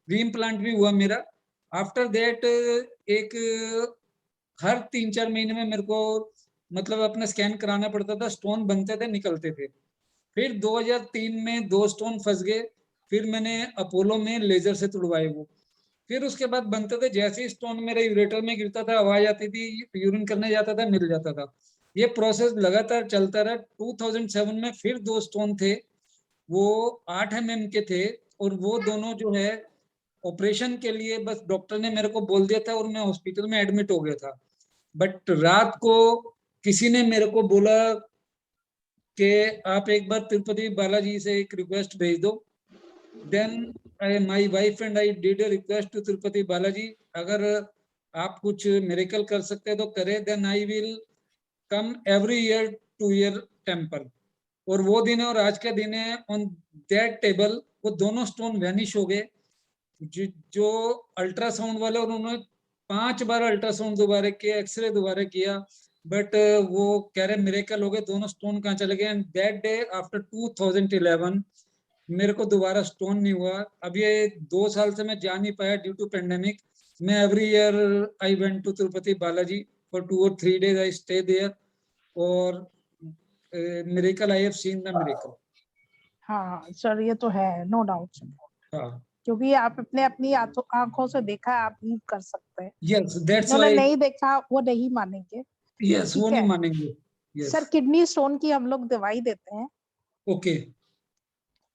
रीइम्प्लांट भी हुआ मेरा। आफ्टर दैट एक हर 3-4 महीने में मेरे को मतलब अपना स्कैन कराना पड़ता था, स्टोन बनते थे, निकलते थे। फिर 2003 में 2 स्टोन फंस गए, फिर मैंने अपोलो में लेजर से तुड़वाए वो। फिर उसके बाद बनते थे, जैसे ही स्टोन मेरे यूरेटर में गिरता था, आवाज आती थी, यूरिन करने जाता था, मिल जाता था। ये प्रोसेस लगातार चलता रहा। 2007 में फिर 2 स्टोन थे, वो 8 mm के थे, और वो दोनों जो है ऑपरेशन के लिए बस डॉक्टर ने मेरे को बोल दिया था, और मैं हॉस्पिटल में एडमिट हो गया था। बट रात को किसी ने मेरे को बोला कि आप एक बार तिरुपति बालाजी से एक रिक्वेस्ट भेज दो। Then my wife and I did a request to Tirupati Balaji, अगर आप कुछ मिरेकल कर सकते हैं तो करें, then I will come every year to your temple. और वो दिन है और आज का दिन है, ऑन दैट टेबल वो दोनों स्टोन वैनिश हो गए। जो अल्ट्रासाउंड वाले, उन्होंने 5 बार अल्ट्रासाउंड दोबारा किया, एक्सरे दोबारा किया, बट वो कह रहे मिरेकल हो गए, दोनों स्टोन कहाँ चले गए। एंड दैट डे आफ्टर 2011 मेरे को दोबारा स्टोन नहीं हुआ। अब ये 2 साल से मैं जा नहीं पाया ड्यू टू पेंडेमिक। मैं every year I went to Tirupati Balaji for 2 or 3 days, I stay there, और miracle I have seen the miracle. हाँ सर, ये तो है, नो डाउट, हाँ, क्योंकि आप अपने अपनी आंखों से देखा है, आप प्रूव कर सकते हैं। यस दैट्स उन्होंने व्हाई, नहीं देखा वो नहीं मानेंगे। यस वो ठीक नहीं है मानेंगे। यस, सर, किडनी स्टोन की हम लोग दवाई देते हैं। ओके,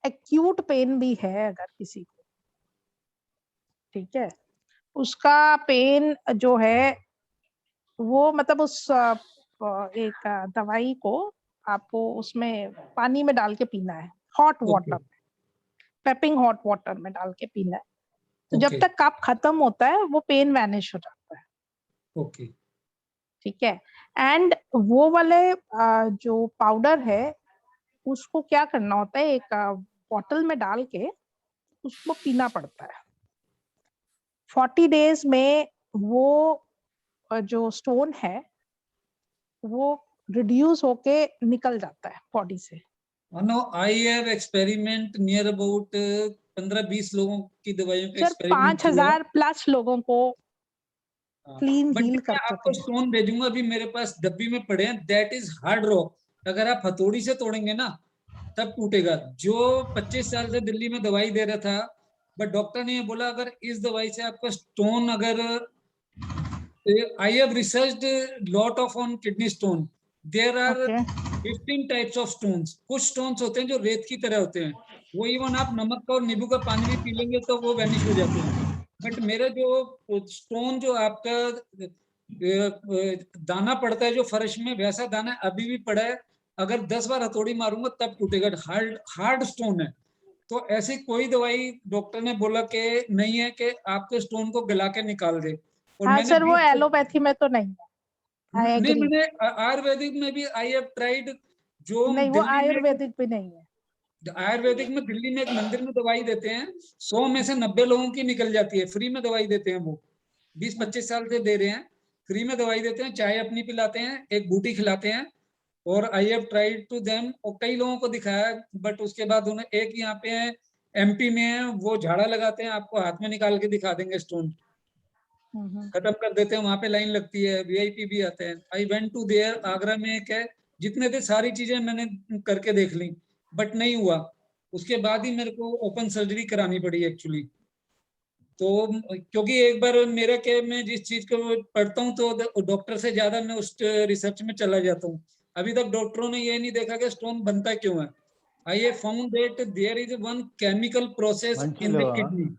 एक्यूट पेन भी है अगर किसी को, ठीक है, उसका पेन जो है वो मतलब उस एक दवाई को आपको उसमें पानी में डाल के पीना है, hot water, peeping hot water में डाल के पीना है। तो जब तक कफ खत्म होता है वो पेन वैनिश हो जाता है। ओके, ठीक है। एंड वो वाले जो पाउडर है उसको क्या करना होता है, एक बॉटल में डाल के उसको पीना पड़ता है। 40 डेज में वो जो स्टोन है वो रिड्यूस होके निकल जाता है बॉडी से। No, I have experiment near about 15-20 लोगों की दवाइयों का सर एक्सपेरिमेंट किया। 5000 प्लस लोगों को क्लीन बट हील मैं कर चुके आपको हैं। स्टोन भेजूंगा, अभी मेरे पास डब्बी में पड़े हैं, दैट इज हार्ड रॉक। अगर आप हथौड़ी से तोड़ेंगे ना तब टूटेगा। जो 25 साल से दिल्ली में दवाई दे रहा था, बट डॉक्टर ने ये बोला अगर इस दवाई से आपका स्टोन, अगर I have researched lot of on kidney stone, there are 15 types of stones. कुछ स्टोन्स होते हैं जो रेत की तरह होते हैं, वो इवन आप नमक का और नींबू का पानी भी पी लेंगे तो वो वैनिश हो जाते हैं। बट मेरा जो स्टोन, जो आपका दाना पड़ता है जो फर्श में, वैसा दाना अभी भी पड़ा है। अगर 10 बार हथौड़ी मारूंगा तब टूटेगा, हार्ड हार्ड स्टोन है। तो ऐसी कोई दवाई डॉक्टर ने बोला कि नहीं है कि आपके स्टोन को गला के निकाल दे। और हाँ मैंने सर, वो एलोपैथी में तो नहीं है। I नहीं, agree. मैंने आयुर्वेदिक में भी आई हैव ट्राइड। जो नहीं, वो दिल्ली में, आयुर्वेदिक भी नहीं है। आयुर्वेदिक में दिल्ली में एक मंदिर में दवाई देते हैं, 100 में से 90 लोगों की निकल जाती है। फ्री में दवाई देते हैं वो, 20-25 साल से दे रहे हैं, फ्री में दवाई देते हैं, चाय अपनी पिलाते हैं, एक बूटी खिलाते हैं। और I have tried to them, और कई लोगों को दिखाया, बट उसके बाद उन्हें, एक यहाँ पे है एमपी में है, वो झाड़ा लगाते हैं, आपको हाथ में निकाल के दिखा देंगे स्टोन, खत्म कर देते हैं। वहां पे लाइन लगती है, वीआईपी भी आते हैं। I went to there, Agra में एक है, जितने थे सारी चीजें मैंने करके देख ली, बट नहीं हुआ। उसके बाद ही मेरे को ओपन सर्जरी करानी पड़ी एक्चुअली। तो क्योंकि एक बार मेरा क्या, मैं जिस चीज को पढ़ता हूँ तो डॉक्टर से ज्यादा मैं उस रिसर्च में चला जाता हूँ। अभी तक डॉक्टरों ने ये नहीं देखा कि स्टोन बनता क्यों है। I have found that there is one chemical process in the kidney.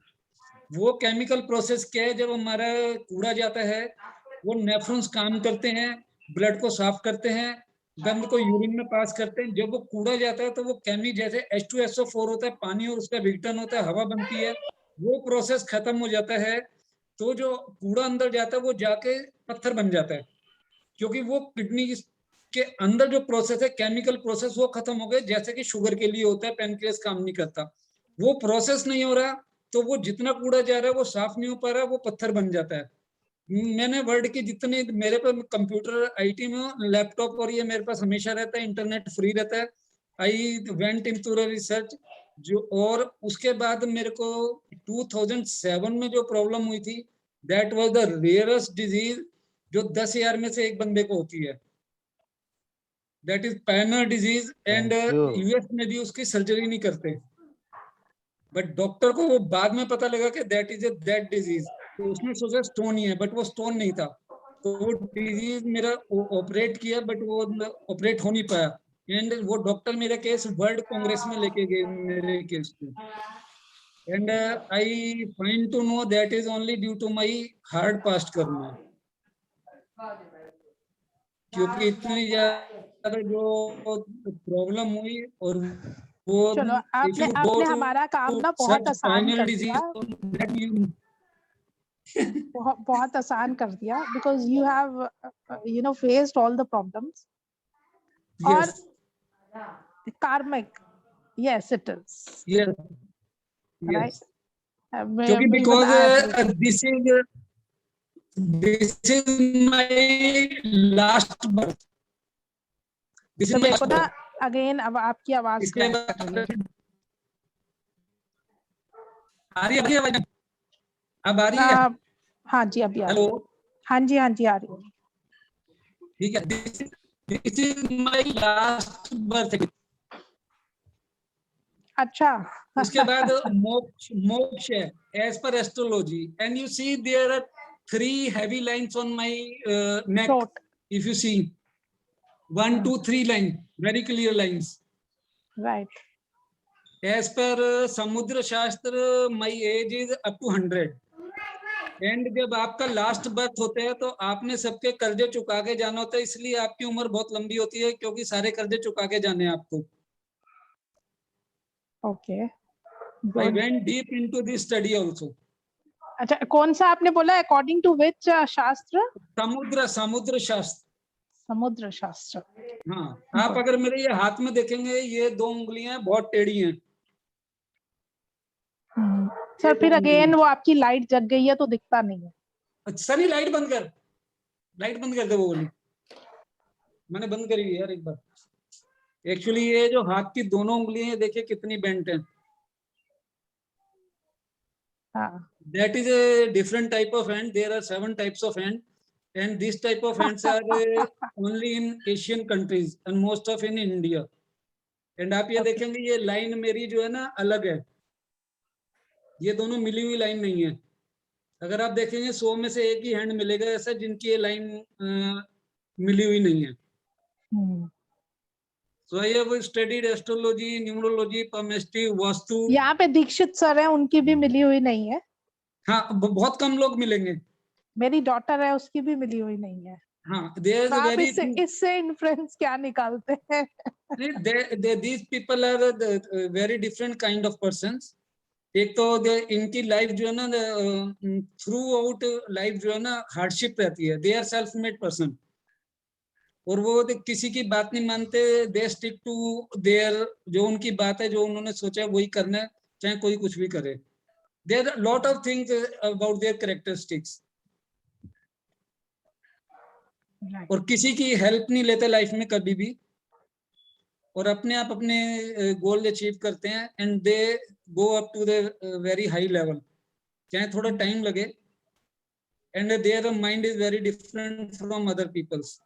वो केमिकल प्रोसेस क्या है, जब हमारा कूड़ा जाता है, वो नेफ्रॉन्स काम करते हैं, ब्लड को साफ करते हैं, गंद को यूरिन में पास करते हैं, जब वो कूड़ा जाता है तो वो केमी जैसे H2SO4 होता है, पानी और उसका विघटन होता है, हवा बनती है, वो प्रोसेस खत्म हो जाता है, तो जो कूड़ा अंदर जाता है वो जाके पत्थर बन जाता है, क्योंकि वो किडनी के अंदर जो प्रोसेस है, केमिकल प्रोसेस, वो खत्म हो गए, जैसे कि शुगर के लिए होता है, पेनक्रियास काम नहीं करता, वो प्रोसेस नहीं हो रहा, तो वो जितना कूड़ा जा रहा है वो साफ नहीं हो पा रहा, वो पत्थर बन जाता है। मैंने वर्ल्ड के जितने, मेरे पास कंप्यूटर आईटी में लैपटॉप और ये मेरे पास हमेशा रहता है, इंटरनेट फ्री रहता है, आई वेंट इनटू रिसर्च जो, और उसके बाद मेरे को 2007 में जो प्रॉब्लम हुई थी, that was the rarest disease, जो 10,000 में से एक बंदे को होती है, दैट इज पैनर डिजीज, एंड यूएस में भी उसकी सर्जरी नहीं करते, बट डॉक्टर को वो बाद में पता लगा कि that is a that disease, तो उसने सोचा स्टोन ही है, बट वो स्टोन नहीं था, तो वो डिजीज मेरा ऑपरेट किया, बट वो ऑपरेट हो नहीं पाया, एंड वो डॉक्टर मेरा केस वर्ल्ड कांग्रेस में लेके गए मेरे केस को, and I find to know that is only due to my hard past करना, क्योंकि इतनी ज्यादा जो प्रॉब्लम हुई, और वो चलो आपने आपने हमारा काम ना बहुत आसान कर दिया, बहुत आसान कर दिया, because you have faced all the problems, और karmic, yes it is, yes, right, क्योंकि because this is my last birth, तो देखो ना अगेन, अब आपकी आवाज इसके बाद आ रही है आवाज, अब आ रही है? हाँ जी अभी आ रही है, हाँ जी आ रही है, ठीक है, this is my last birth. अच्छा उसके बाद मोक्ष है as per astrology, and you see there are 3 heavy lines on my neck. Throat. If you see 1, 2, 3 line, very clear lines. Right. As per समुद्र शास्त्र, my age is up to 100. And जब आपका last birth होता है तो आपने सबके कर्जे चुका के जाना होता है, इसलिए आपकी उम्र बहुत लंबी होती है, क्योंकि सारे कर्जे चुका के जाने हैं आपको। Okay, I went deep into this study also. अच्छा, कौन सा आपने बोला, अकॉर्डिंग टू विच शास्त्र? समुद्र शास्त्र। समुद्र शास्त्र, हाँ, आप अगर मेरे ये हाथ में देखेंगे, ये 2 उंगलियां बहुत टेढ़ी हैं। सर फिर अगेन वो आपकी लाइट जग गई है तो दिखता नहीं है। अच्छा नहीं, लाइट बंद कर दे, वो वाली मैंने बंद करी है यार एक बार। एक्चुअली ये जो हाथ की दोनों उंगलियां देखिए कितनी बेंट है। That is a different type of hand. There are 7 types of hand, and this type of hands are only in Asian countries and most of in India. And आप ये देखेंगे, ये लाइन मेरी जो है ना अलग है, ये दोनों मिली हुई लाइन नहीं है। अगर आप देखेंगे 100 में से एक ही हैंड मिलेगा ऐसा जिनकी ये लाइन मिली हुई नहीं है। So I have studied astrology, numerology, palmistry, vastu. यहाँ पे दीक्षित सर है, उनकी भी मिली हुई नहीं है। हाँ, बहुत कम लोग मिलेंगे। मेरी डॉटर है, उसकी भी मिली हुई नहीं है। हाँ, तो आप इससे इन्फ्लुएंस क्या निकालते हैं? These people are very different kind of persons. एक तो इनकी लाइफ जो है ना, थ्रू आउट लाइफ जो है ना हार्डशिप रहती है। They are self made person, और वो किसी की बात नहीं मानते। दे स्टिक टू देयर, जो उनकी बात है, जो उन्होंने सोचा है वही करना है, चाहे कोई कुछ भी करे। There are lot of things about their characteristics, और किसी की हेल्प नहीं लेते लाइफ में कभी भी, और अपने आप अपने गोल अचीव करते हैं। And they go up to the very high level, चाहे थोड़ा टाइम लगे। And their mind is very different from other peoples.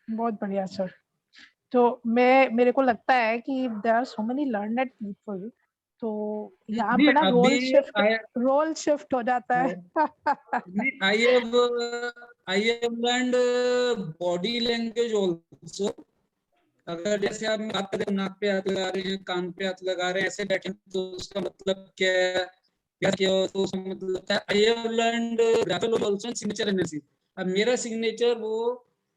बहुत बढ़िया सर। तो मेरे को लगता है कि there are so many learned people, तो यहाँ पे ना रोल शिफ्ट हो जाता है। I have learned body language also. अगर जैसे आप बात करें, नाक पे हाथ लगा रहे हैं, कान पे हाथ लगा रहे हैं, ऐसे बैठे, तो उसका मतलब क्या है, क्या तो उसका मतलब है। I have learned graphology also, signature analysis। अब मेरा सिग्नेचर वो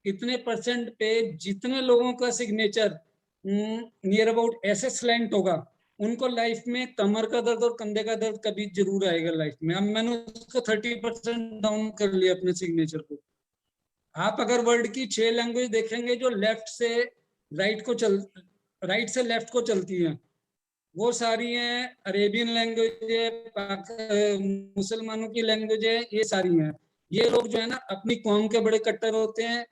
इतने परसेंट पे जितने लोगों का सिग्नेचर नियर अबाउट ऐसे स्लैंट होगा, उनको लाइफ में कमर का दर्द और कंधे का दर्द कभी जरूर आएगा लाइफ में। अब मैंने उसको 30% डाउन कर लिया अपने सिग्नेचर को। आप अगर वर्ल्ड की 6 लैंग्वेज देखेंगे जो लेफ्ट से राइट से लेफ्ट को चलती हैं, वो सारी हैं अरेबियन लैंग्वेज है, मुसलमानों की लैंग्वेज है, ये सारी हैं। ये लोग जो है ना अपनी कौम के बड़े कट्टर होते हैं,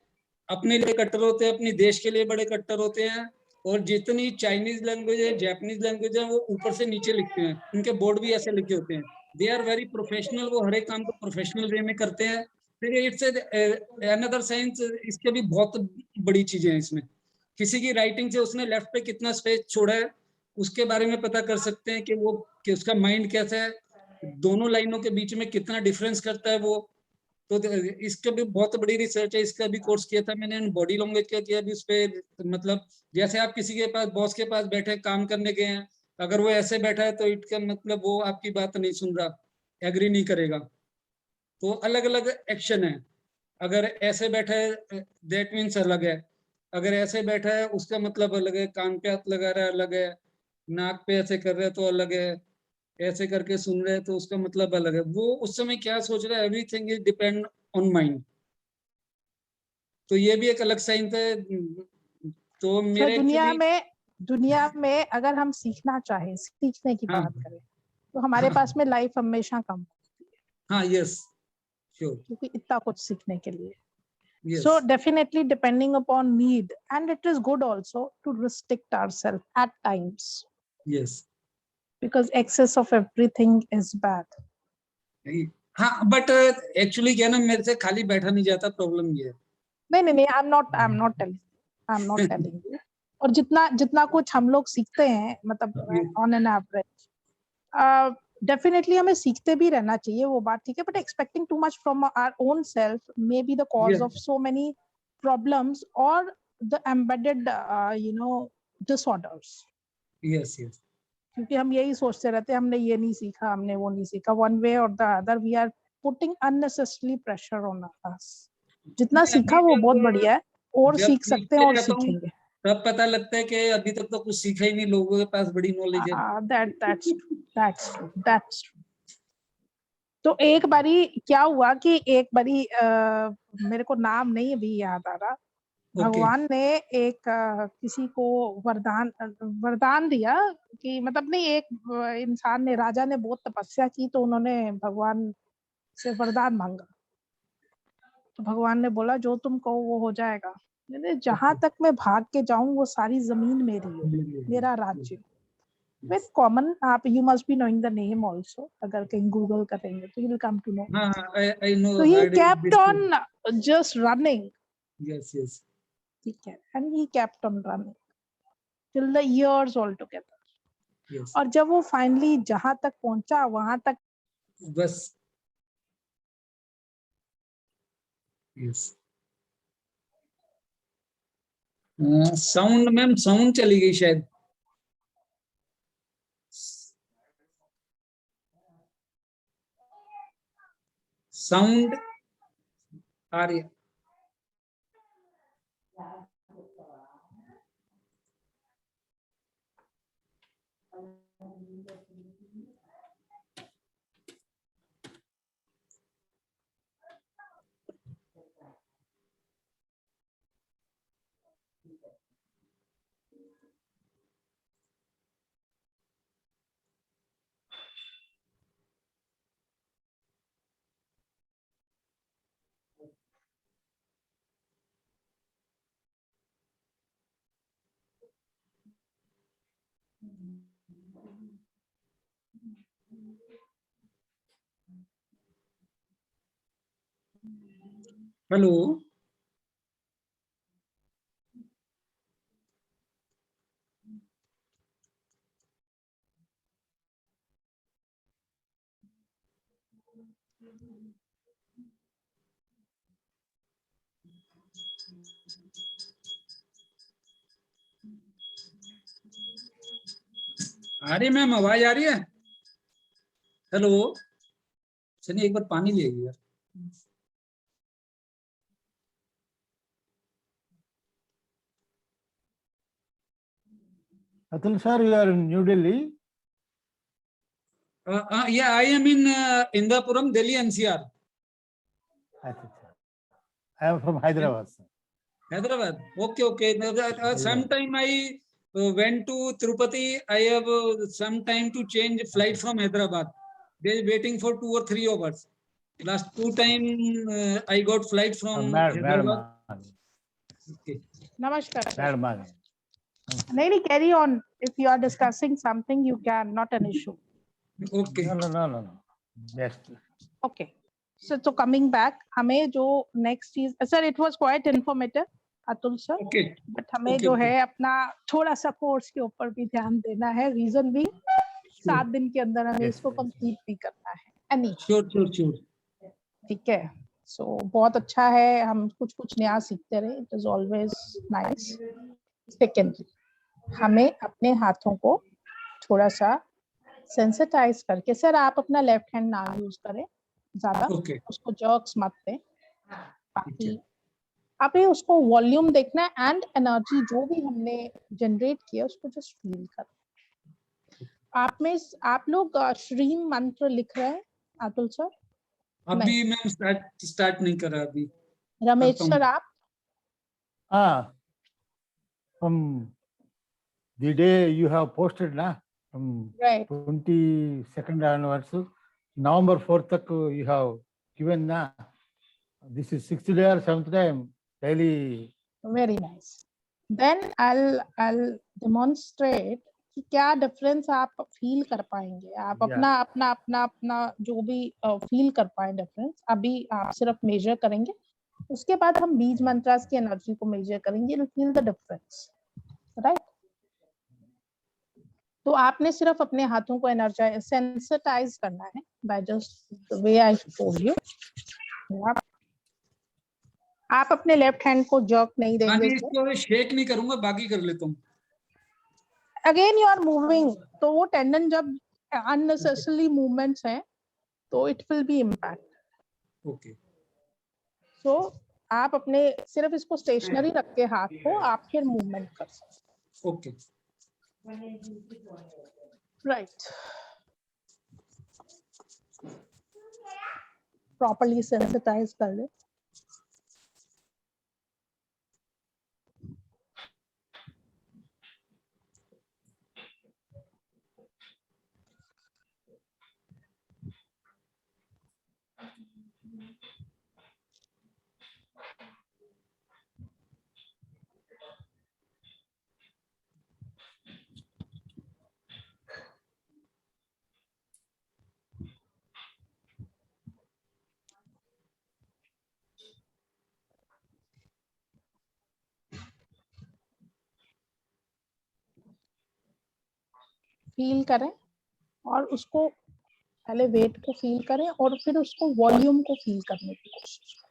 अपने लिए कट्टर होते हैं, अपने देश के लिए बड़े कट्टर होते हैं। और जितनी चाइनीज लैंग्वेज है, जापानीज लैंग्वेज है, वो ऊपर से नीचे लिखते हैं, उनके बोर्ड भी ऐसे लिखे होते हैं। दे आर वेरी प्रोफेशनल, वो हर एक काम को प्रोफेशनल वे में करते हैं। फिर इट्स अनदर साइंस, इसके भी बहुत बड़ी चीजें हैं इसमें। किसी की राइटिंग से उसने लेफ्ट पे कितना स्पेस छोड़ा है उसके बारे में पता कर सकते हैं कि उसका माइंड कैसा है, दोनों लाइनों के बीच में कितना डिफरेंस करता है वो। तो इसका भी बहुत बड़ी रिसर्च है, इसका भी कोर्स किया था मैंने, बॉडी लैंग्वेज का किया भी उस पे। मतलब जैसे आप किसी के पास बॉस के पास बैठे काम करने गए हैं, अगर वो ऐसे बैठा है तो इसका मतलब वो आपकी बात नहीं सुन रहा, एग्री नहीं करेगा। तो अलग अलग एक्शन है। अगर ऐसे बैठा है दैट मीन्स अलग है, अगर ऐसे बैठा है उसका मतलब अलग है, कान पे हाथ लगा रहा है अलग है, नाक पे ऐसे कर रहे हैं तो अलग है, ऐसे करके सुन रहे हैं तो उसका मतलब अलग है। वो उस समय क्या सोच रहा है, everything is depend on mind. तो ये भी एक अलग साइंस है। तो मेरे दुनिया में अगर हम सीखना चाहें, सीखने की बात करें, तो हमारे पास में लाइफ हमेशा कम होती है। हाँ, यस, श्योर, क्योंकि इतना कुछ सीखने के लिए। yes. So definitely depending upon need, and it is good also to restrict ourselves at times. Yes. Because excess of everything is bad. हाँ, बट एक्चुअली क्या ना, मेरे से खाली बैठा नहीं जाता, प्रॉब्लम ये है। नहीं, I'm not telling you. और जितना कुछ हम लोग सीखते हैं, मतलब on an average, definitely हमें सीखते भी रहना चाहिए, वो बात ठीक है, but expecting too much from our own self may be the cause of so many problems or the embedded disorders. Yes. क्योंकि हम यही सोचते रहते हैं, हमने ये नहीं सीखा, हमने वो नहीं सीखा, one way or the other we are putting unnecessarily pressure on us. जितना सीखा वो बहुत बढ़िया है, और सीख सकते हैं और सीखेंगे। तब पता लगता है कि अभी तक तो कुछ सीखा ही नहीं, लोगों के पास बड़ी नॉलेज है। That's true. तो एक बारी क्या हुआ कि एक बारी मेरे को नाम नहीं अभी याद आ रहा, भगवान ने एक किसी को वरदान दिया कि मतलब नहीं, एक इंसान ने, राजा ने बहुत तपस्या की, तो उन्होंने भगवान से वरदान मांगा। तो भगवान ने बोला जो तुम कहो वो हो जाएगा। जहां तक मैं भाग के जाऊं वो सारी जमीन मेरी है, मेरा राज्य। वेरी कॉमन, आप you must be knowing the name also, अगर कहीं गूगल करेंगे तो you will come to know. I know. So he kept on just running. Yes. And he kept on running till the years all together. Yes. और जब वो finally जहां तक पहुंचा, वहां तक बस। Yes. साउंड मैम, साउंड चली गई शायद। साउंड आ रही है। हेलो, आ रही मैम, आवाज आ रही है? हेलो, चलिए एक बार पानी ले आइए यार। Atul sir, you are in New Delhi. Yeah, I am in Indapuram, Delhi NCR. I am from Hyderabad. Sir. Hyderabad. Okay. Sometime I went to Tirupati. I have some time to change flight from Hyderabad. They are waiting for 2 or 3 hours. Last 2 time I got flight from Hyderabad. Okay. Namaskar. Madam. नहीं, carry on. If you are discussing something, you can, not an issue. Okay. No. Yes. Okay. So coming back, हमें जो next चीज, sir, it was quite informative, Atul sir. Okay. But हमें जो है अपना थोड़ा सा कोर्स के ऊपर भी ध्यान देना है. Reason भी 7 दिन के अंदर हमें इसको complete भी करना है. Sure. ठीक है. So बहुत अच्छा है, हम कुछ नया सीखते रहे. It is always nice. Secondly, हमें अपने हाथों को थोड़ा सा सेंसिटाइज करके, सर आप अपना लेफ्ट हैंड ना यूज करें ज्यादा. उसको जर्क्स मत दें. बाकी आप ये उसको वॉल्यूम देखना है एंड एनर्जी जो भी हमने जनरेट किया उसको जस्ट फील करना. आप लोग श्रीम मंत्र लिख रहे हैं अतुल सर? अभी मैम स्टार्ट नहीं कर रहा अभी. रमेश सर आप? From the day you have posted na, from right. 22nd onwards, November 4th tak you have given na. This is 6th day or 7th time daily. Very nice. Then I'll demonstrate कि क्या difference आप feel कर पाएंगे. आप अपना जो भी feel कर पाए डिफरेंस, अभी आप सिर्फ मेजर करेंगे. उसके बाद हम बीज मंत्रास की एनर्जी को मेजर करेंगे. You feel the difference, right? तो आपने सिर्फ अपने हाथों को एनर्जाइज सेंसिटाइज करना है by just the way I told you. आप अपने लेफ्ट हैंड को जर्क नहीं देंगे. इसको शेक नहीं करूंगा, बाकी कर लेता हूँ. अगेन यू आर मूविंग, तो वो टेंडन जब अननेसेसरी मूवमेंट्स हैं तो it will be impact. Okay. So आप अपने सिर्फ इसको स्टेशनरी रख के हाथ को आप फिर मूवमेंट कर सकते. ओके. राइट. प्रॉपर्ली सेंसिटाइज कर ले. फील करें और उसको पहले वेट को फील करें और फिर उसको वॉल्यूम को फील करने की कोशिश करें.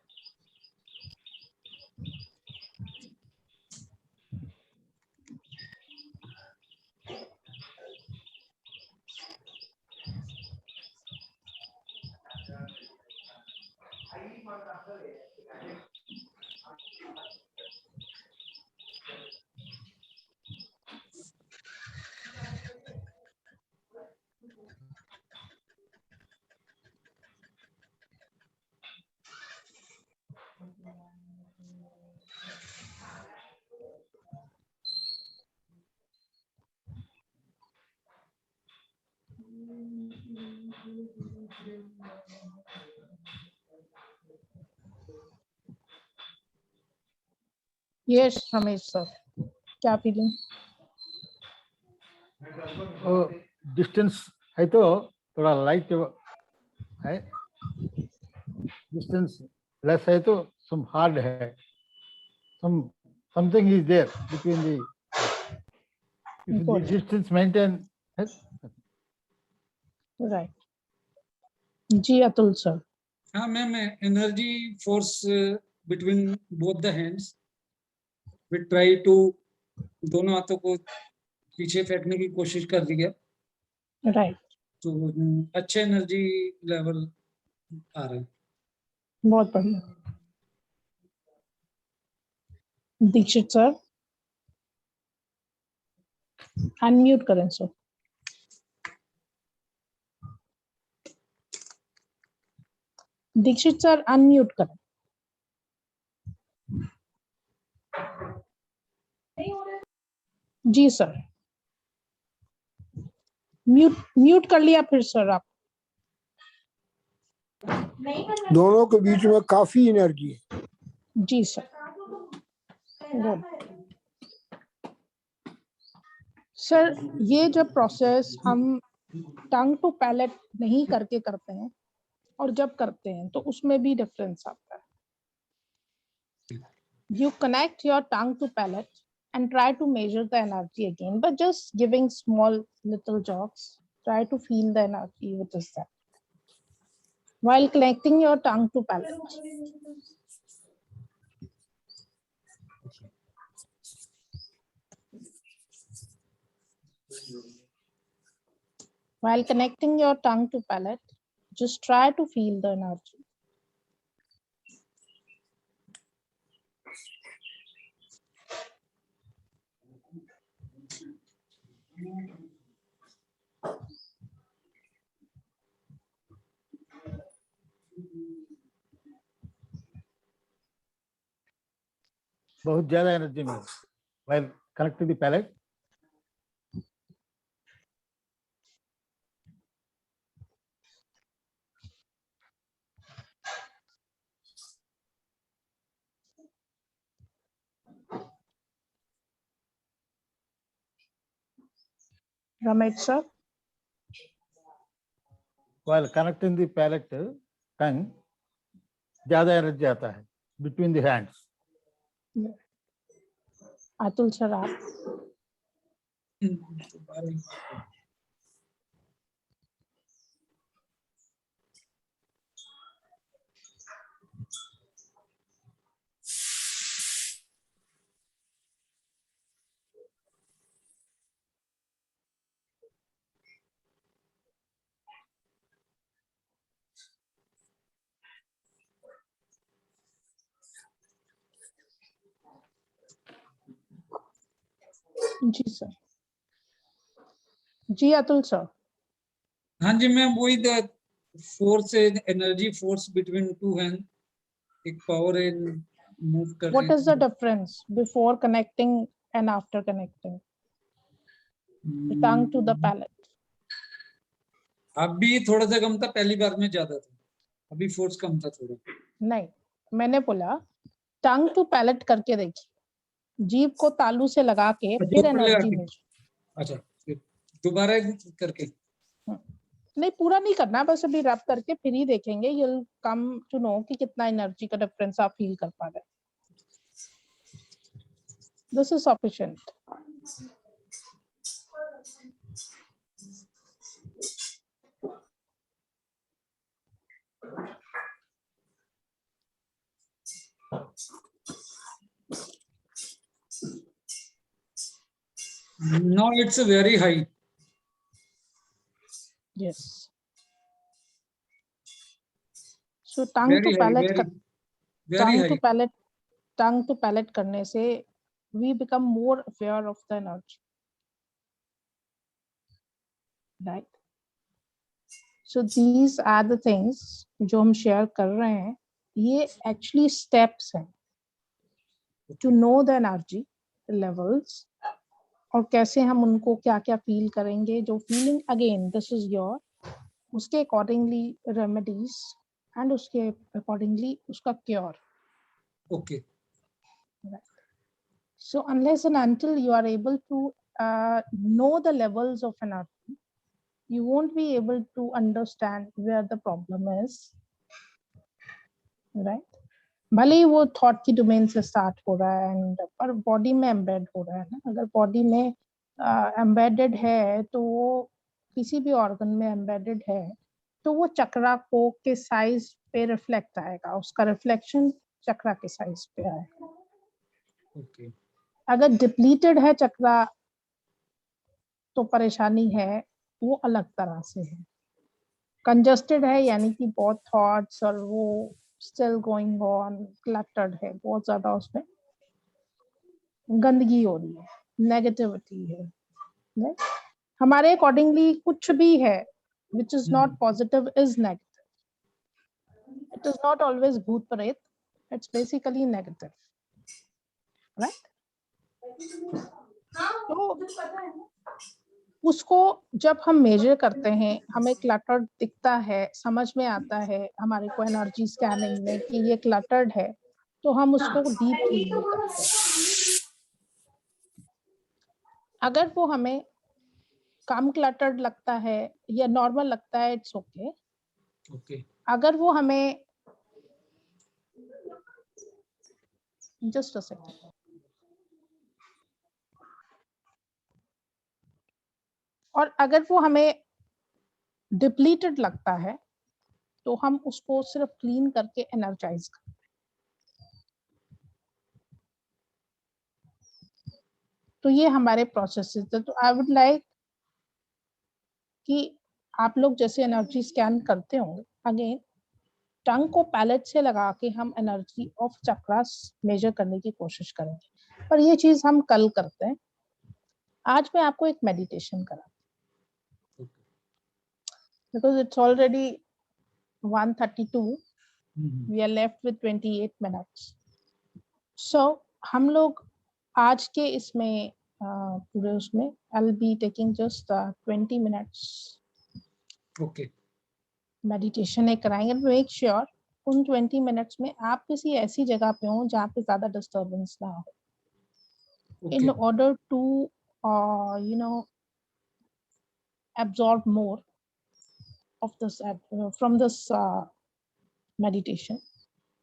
यस रमेश सर, क्या फीलिंग? डिस्टेंस है तो थोड़ा लाइट है, डिस्टेंस लेस है तो some hard है, something is there between the, if the distance maintain. Right. जी अतुल सर. हाँ ma'am, energy force between both the hands. We try to, दोनों हाथों को पीछे फेंकने की कोशिश कर रही है. राइट. तो अच्छे एनर्जी लेवल आ रहे हैं. बहुत बढ़िया. दीक्षित सर. अनम्यूट करें सर। दीक्षित सर अनम्यूट करें। जी सर, म्यूट कर लिया फिर सर आप। दोनों के बीच में काफी एनर्जी है। जी सर, गुड सर। ये जब प्रोसेस हम टंग टू पैलेट नहीं करके करते हैं और जब करते हैं तो उसमें भी डिफरेंस आता है। You connect your tongue to palate and try to measure the energy again, but just giving small little jogs. Try to feel the energy which is there while connecting your tongue to palate. While connecting your tongue to palate, just try to feel the energy. बहुत ज्यादा energy में while connecting the palate. Ramesh sir, While connecting the palate tongue, ज्यादा energy आता है between the hands. Atul sir आप। जी sir. जी Atul sir. हाँ जी ma'am, वही the force energy force between two hand, एक पावर है मूव कर रहे हैं। What is the difference before connecting and after connecting the tongue to the palate? अभी थोड़ा सा कम था, पहली बार में ज्यादा था, अभी फोर्स कम था थोड़ा। नहीं, मैंने बोला टंग टू पैलेट करके देखिए, जीभ को तालू से लगा के फिर एनर्जी मेजर। अच्छा, दोबारा करके नहीं, पूरा नहीं करना, बस अभी रब करके फिर ही देखेंगे। you'll come to know कि कितना एनर्जी का डिफरेंस आप फील कर पा रहे हैं। This is sufficient. Now it's very high. Yes. So tongue to palate, tongue to palate करने से we become more aware of the energy, right? So these are the things जो हम share कर रहे हैं, ये actually steps हैं to know the energy levels और कैसे हम उनको क्या क्या फील करेंगे। जो feeling again this is your, उसके अकॉर्डिंगली रेमेडीज एंड उसके अकॉर्डिंगली उसका cure. Okay, so unless and until you are able to know the levels of energy, you won't be able to understand where the problem is, right? भले ही वो thought की domain से start हो रहा है and पर body में embed हो रहा है ना। अगर बॉडी में एम्बेडेड है तो वो किसी भी ऑर्गन में एम्बेडेड है तो वो चक्रा को के साइज पे रिफ्लेक्ट आएगा, उसका रिफ्लेक्शन चक्रा के साइज पे आएगा। ओके, अगर डिप्लीटेड है चक्रा तो परेशानी है, वो अलग तरह से है। कंजस्टेड है यानी कि बहुत थॉट्स और वो still going on, cluttered है, बहुत ज्यादा उसमें गंदगी हो रही है, नेगेटिविटी है, right? हमारे अकॉर्डिंगली कुछ भी है which is not positive is negative. It is not always भूत प्रेत, it's basically negative, right? तो उसको जब हम मेजर करते हैं, हमें क्लटर्ड दिखता है, समझ में आता है हमारे को एनर्जी स्कैनिंग में कि ये क्लटर्ड है, तो हम उसको डीप क्लीनिंग करते हैं। अगर वो हमें कम क्लटर्ड लगता है या नॉर्मल लगता है, इट्स ओके। ओके, अगर वो हमें जस्ट अ सेकंड, और अगर वो हमें डिप्लीटेड लगता है तो हम उसको सिर्फ क्लीन करके एनर्जाइज करते हैं। तो ये हमारे प्रोसेसेस है। तो आई वुड लाइक कि आप लोग जैसे एनर्जी स्कैन करते हो, अगेन टंग को पैलेट से लगा के हम एनर्जी ऑफ चक्रास मेजर करने की कोशिश करेंगे, पर ये चीज हम कल करते हैं। आज मैं आपको एक मेडिटेशन करा, because it's already 1:32, we are left with 28 minutes. So हम लोग आज के इसमें पूरे उसमें I will be taking just 20 minutes okay, meditation एक कराएंगे। मेक श्योर उन 20 मिनट्स में आप किसी ऐसी जगह पे हो जहाँ पे ज्यादा डिस्टर्बेंस ना हो, in order to you know absorb more of this from this meditation।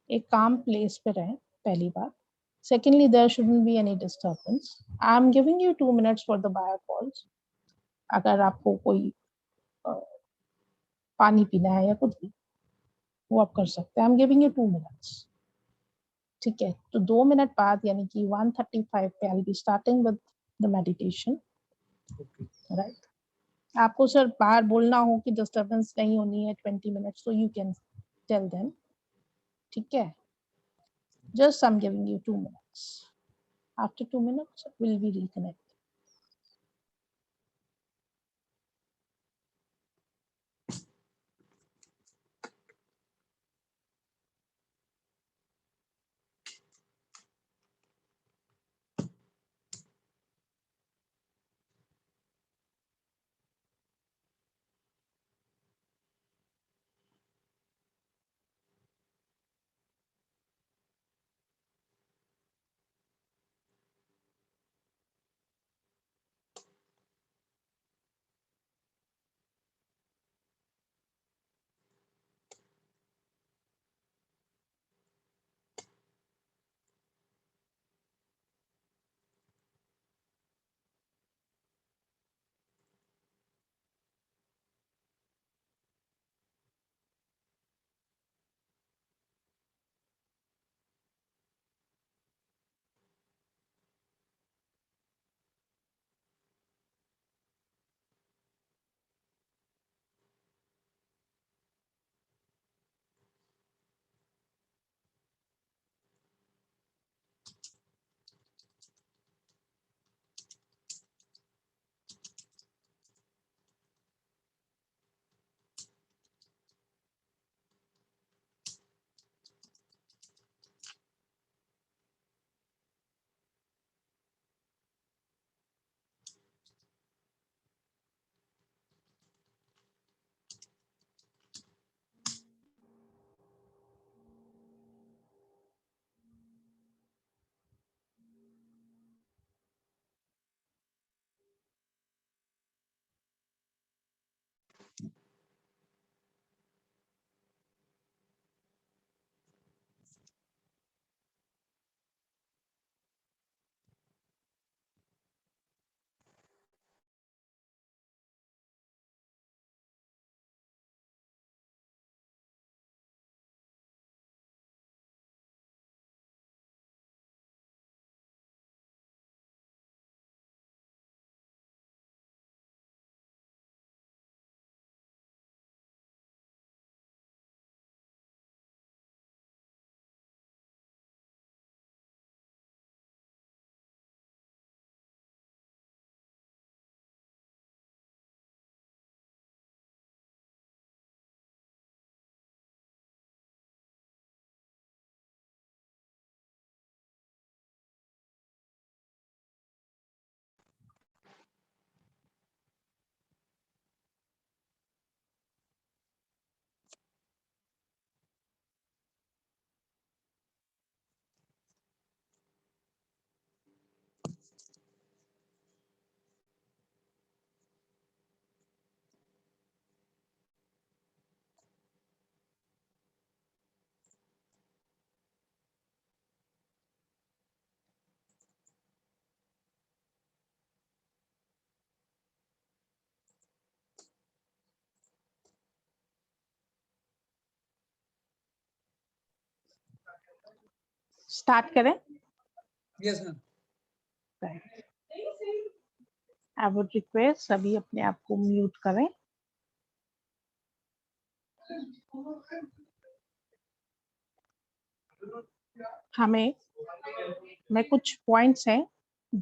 एक calm place पे रहें, पहली बात। Secondly, there shouldn't be any disturbance. I am giving you 2 minutes for the bio calls. अगर आपको कोई पानी पीना है या कुछ भी, वो आप कर सकते हैं। I am giving you 2 minutes. ठीक है, तो 2 मिनट बाद यानी कि 1:35 पे I'll be starting with the meditation, right? आपको सर बाहर बोलना हो कि डिस्टर्बेंस नहीं होनी है 20 मिनट्स, तो यू कैन टेल देम, ठीक है? Just I am giving you 2 minutes. After 2 minutes will be reconnect. Start करें? Yes ma'am. I would request सभी अपने आप को म्यूट करें। मैं कुछ पॉइंट्स हैं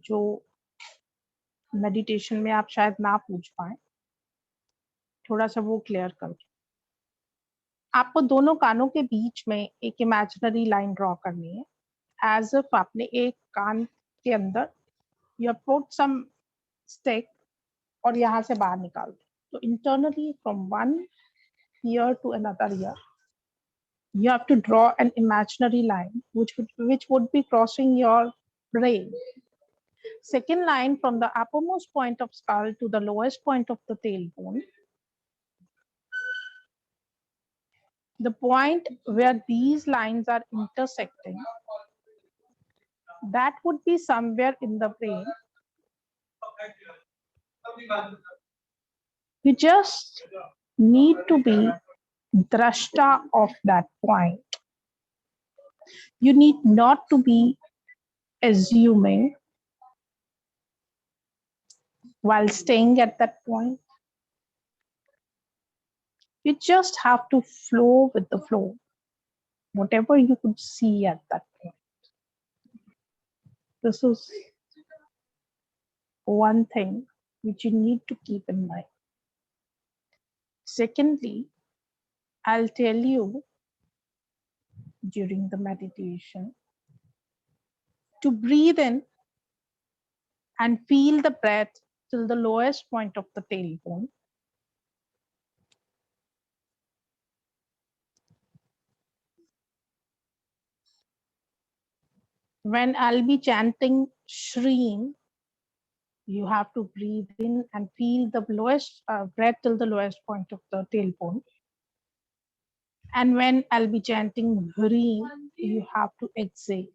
जो मेडिटेशन में आप शायद ना पूछ पाए, थोड़ा सा वो क्लियर कर। आपको दोनों कानों के बीच में एक इमेजिनरी लाइन ड्रॉ करनी है, एज इफ आपने एक कान के अंदर you have put some stick और यहाँ से बाहर निकाल दो। तो internally from one ear to another ear you have to draw an imaginary line which would be crossing your brain. Second line, from the uppermost point of skull to the lowest point of the tailbone, the point where these lines are intersecting, that would be somewhere in the brain. You just need to be drashta of that point. You need not to be assuming while staying at that point. You just have to flow with the flow, whatever you could see at that point. This is one thing which you need to keep in mind. Secondly, I'll tell you during the meditation to breathe in and feel the breath till the lowest point of the tailbone. When I'll be chanting Shreem, you have to breathe in and feel the lowest breath till the lowest point of the tailbone. And when I'll be chanting Hreem, you have to exhale.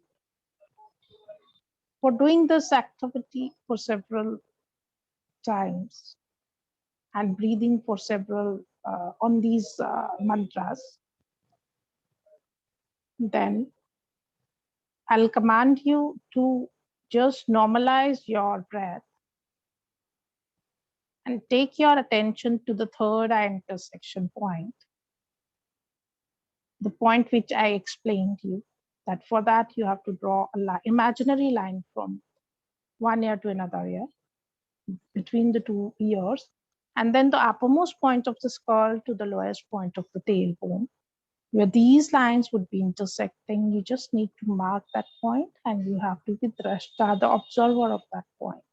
For doing this activity for several times and breathing for several on these mantras, then I'll command you to just normalize your breath and take your attention to the third eye intersection point, the point which I explained to you, that for that you have to draw a imaginary line from one ear to another ear, between the two ears, and then the uppermost point of the skull to the lowest point of the tailbone. Where these lines would be intersecting, you just need to mark that point and you have to be drashta, the observer of that point.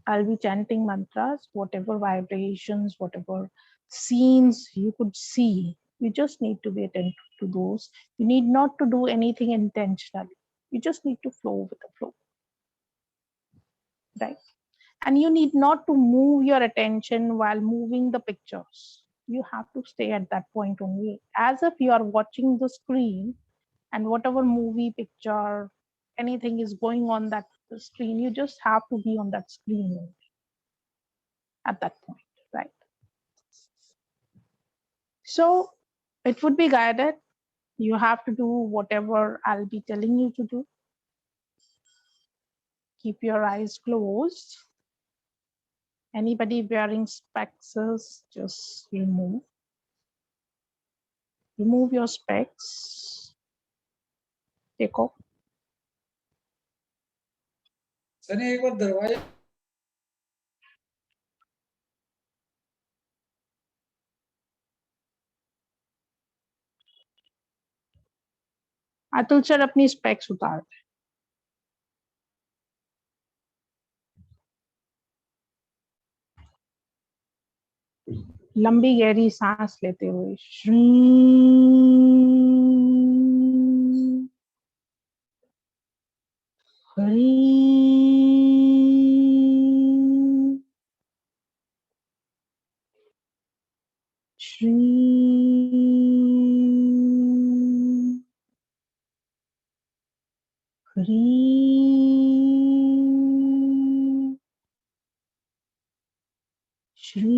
I'll be chanting mantras, whatever vibrations, whatever scenes you could see, you just need to be attentive to those. You need not to do anything intentionally. You just need to flow with the flow, right? And you need not to move your attention while moving the pictures. You have to stay at that point only, as if you are watching the screen and whatever movie, picture, anything is going on that screen, you just have to be on that screen only at that point, right? So it would be guided. You have to do whatever I'll be telling you to do. Keep your eyes closed. Anybody wearing specs, just remove your specs. Take off. Sunny एक बार दरवाजा Atul sir अपनी specs उतार दें। लंबी गहरी सांस लेते हुए श्री हरी श्री हरी श्री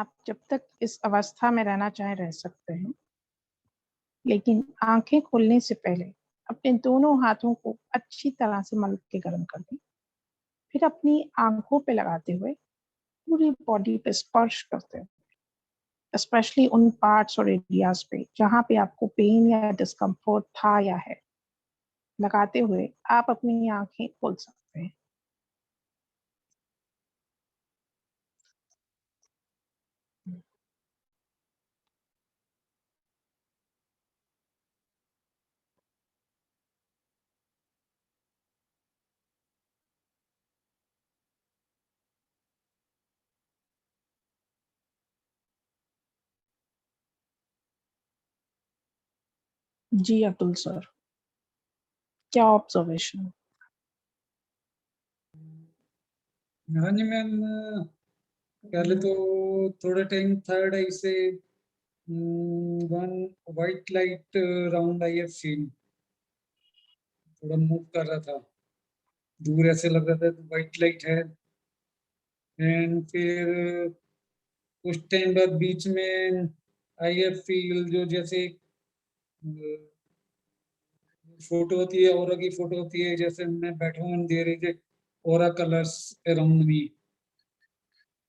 आप जब तक इस अवस्था में रहना चाहें रह सकते हैं, लेकिन आंखें खोलने से पहले अपने दोनों हाथों को अच्छी तरह से मल के गर्म कर दें। फिर अपनी आंखों पे लगाते हुए पूरी बॉडी पे स्पर्श करते हैं, स्पेशली उन पार्ट्स और एरियाज पे जहाँ पे आपको पेन या डिस्कम्फर्ट था या है। लगाते हुए आप अपनी आंखें खोल सकते हैं। जी अब्दुल सर, क्या ऑब्जर्वेशन? हाँ जी मैम, पहले तो थोड़ा टाइम थर्ड आई से one white light round I have scene, थोड़ा मूव कर रहा था, दूर ऐसे लग रहा था वाइट लाइट है। एंड फिर कुछ टाइम बाद बीच में आई हैव फील जो जैसे फोटो होती है, ऑरा की फोटो होती है, जैसे मैं बैठा हूँ there is aura colours around me,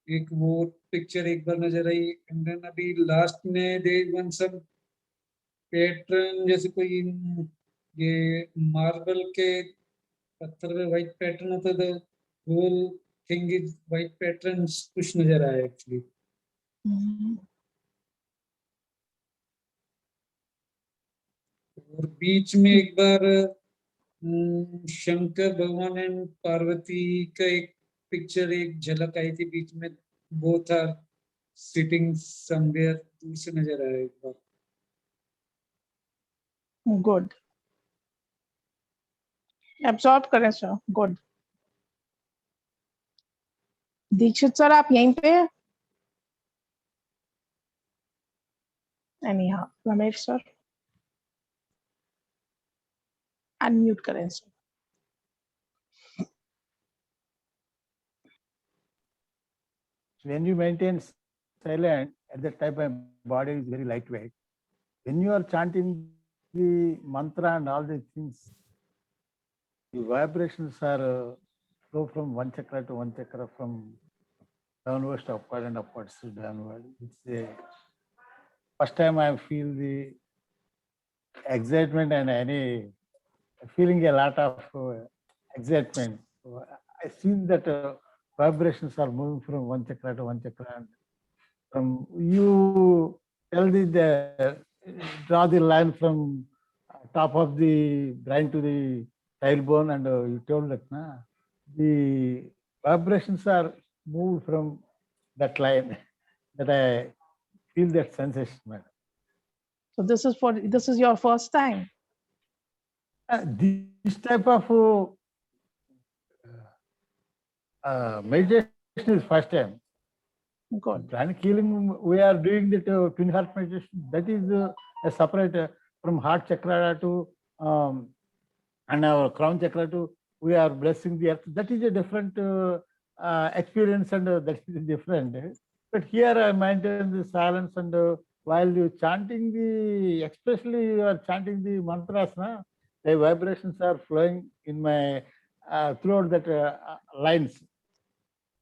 एक वो पिक्चर एक बार नजर आई। एंड देन अभी लास्ट में दे वन सब पैटर्न, जैसे कोई ये मार्बल के पत्थर पे व्हाइट पैटर्न होता था, whole thing is white patterns कुछ नजर आया एक्चुअली। और बीच में एक बार शंकर भगवान एंड पार्वती का एक पिक्चर, एक झलक आई थी बीच में, बोथ आर सिटिंग समवेयर, दूर से नजर आया एक बार। गुड, एब्सॉर्ब करें सर। गुड। दीक्षित सर आप यहीं पे? एनीहाउ रमेश सर अनम्यूट करें sir. When you maintain silent, at that time my body is very lightweight. When you are chanting the mantra and all these things, the vibrations are flow from one chakra to one chakra, from downwards to upward and upwards to downward. It's the first time I feel the excitement and any feeling a lot of excitement. So I feel that vibrations are moving from one chakra to one chakra, and from you tell the draw the line from top of the brain to the tailbone, and you told that the vibrations are moved from that line. That I feel that sensation, madam. So this is your first time? This type of meditation is first time. Good. Pranic healing, we are doing that twin heart meditation. That is a separate from heart chakra to and our crown chakra to, we are blessing the earth. That is a different experience, and that is different. But here I maintain the silence, and while you chanting especially you are chanting the mantras, the vibrations are flowing in my throughout that lines.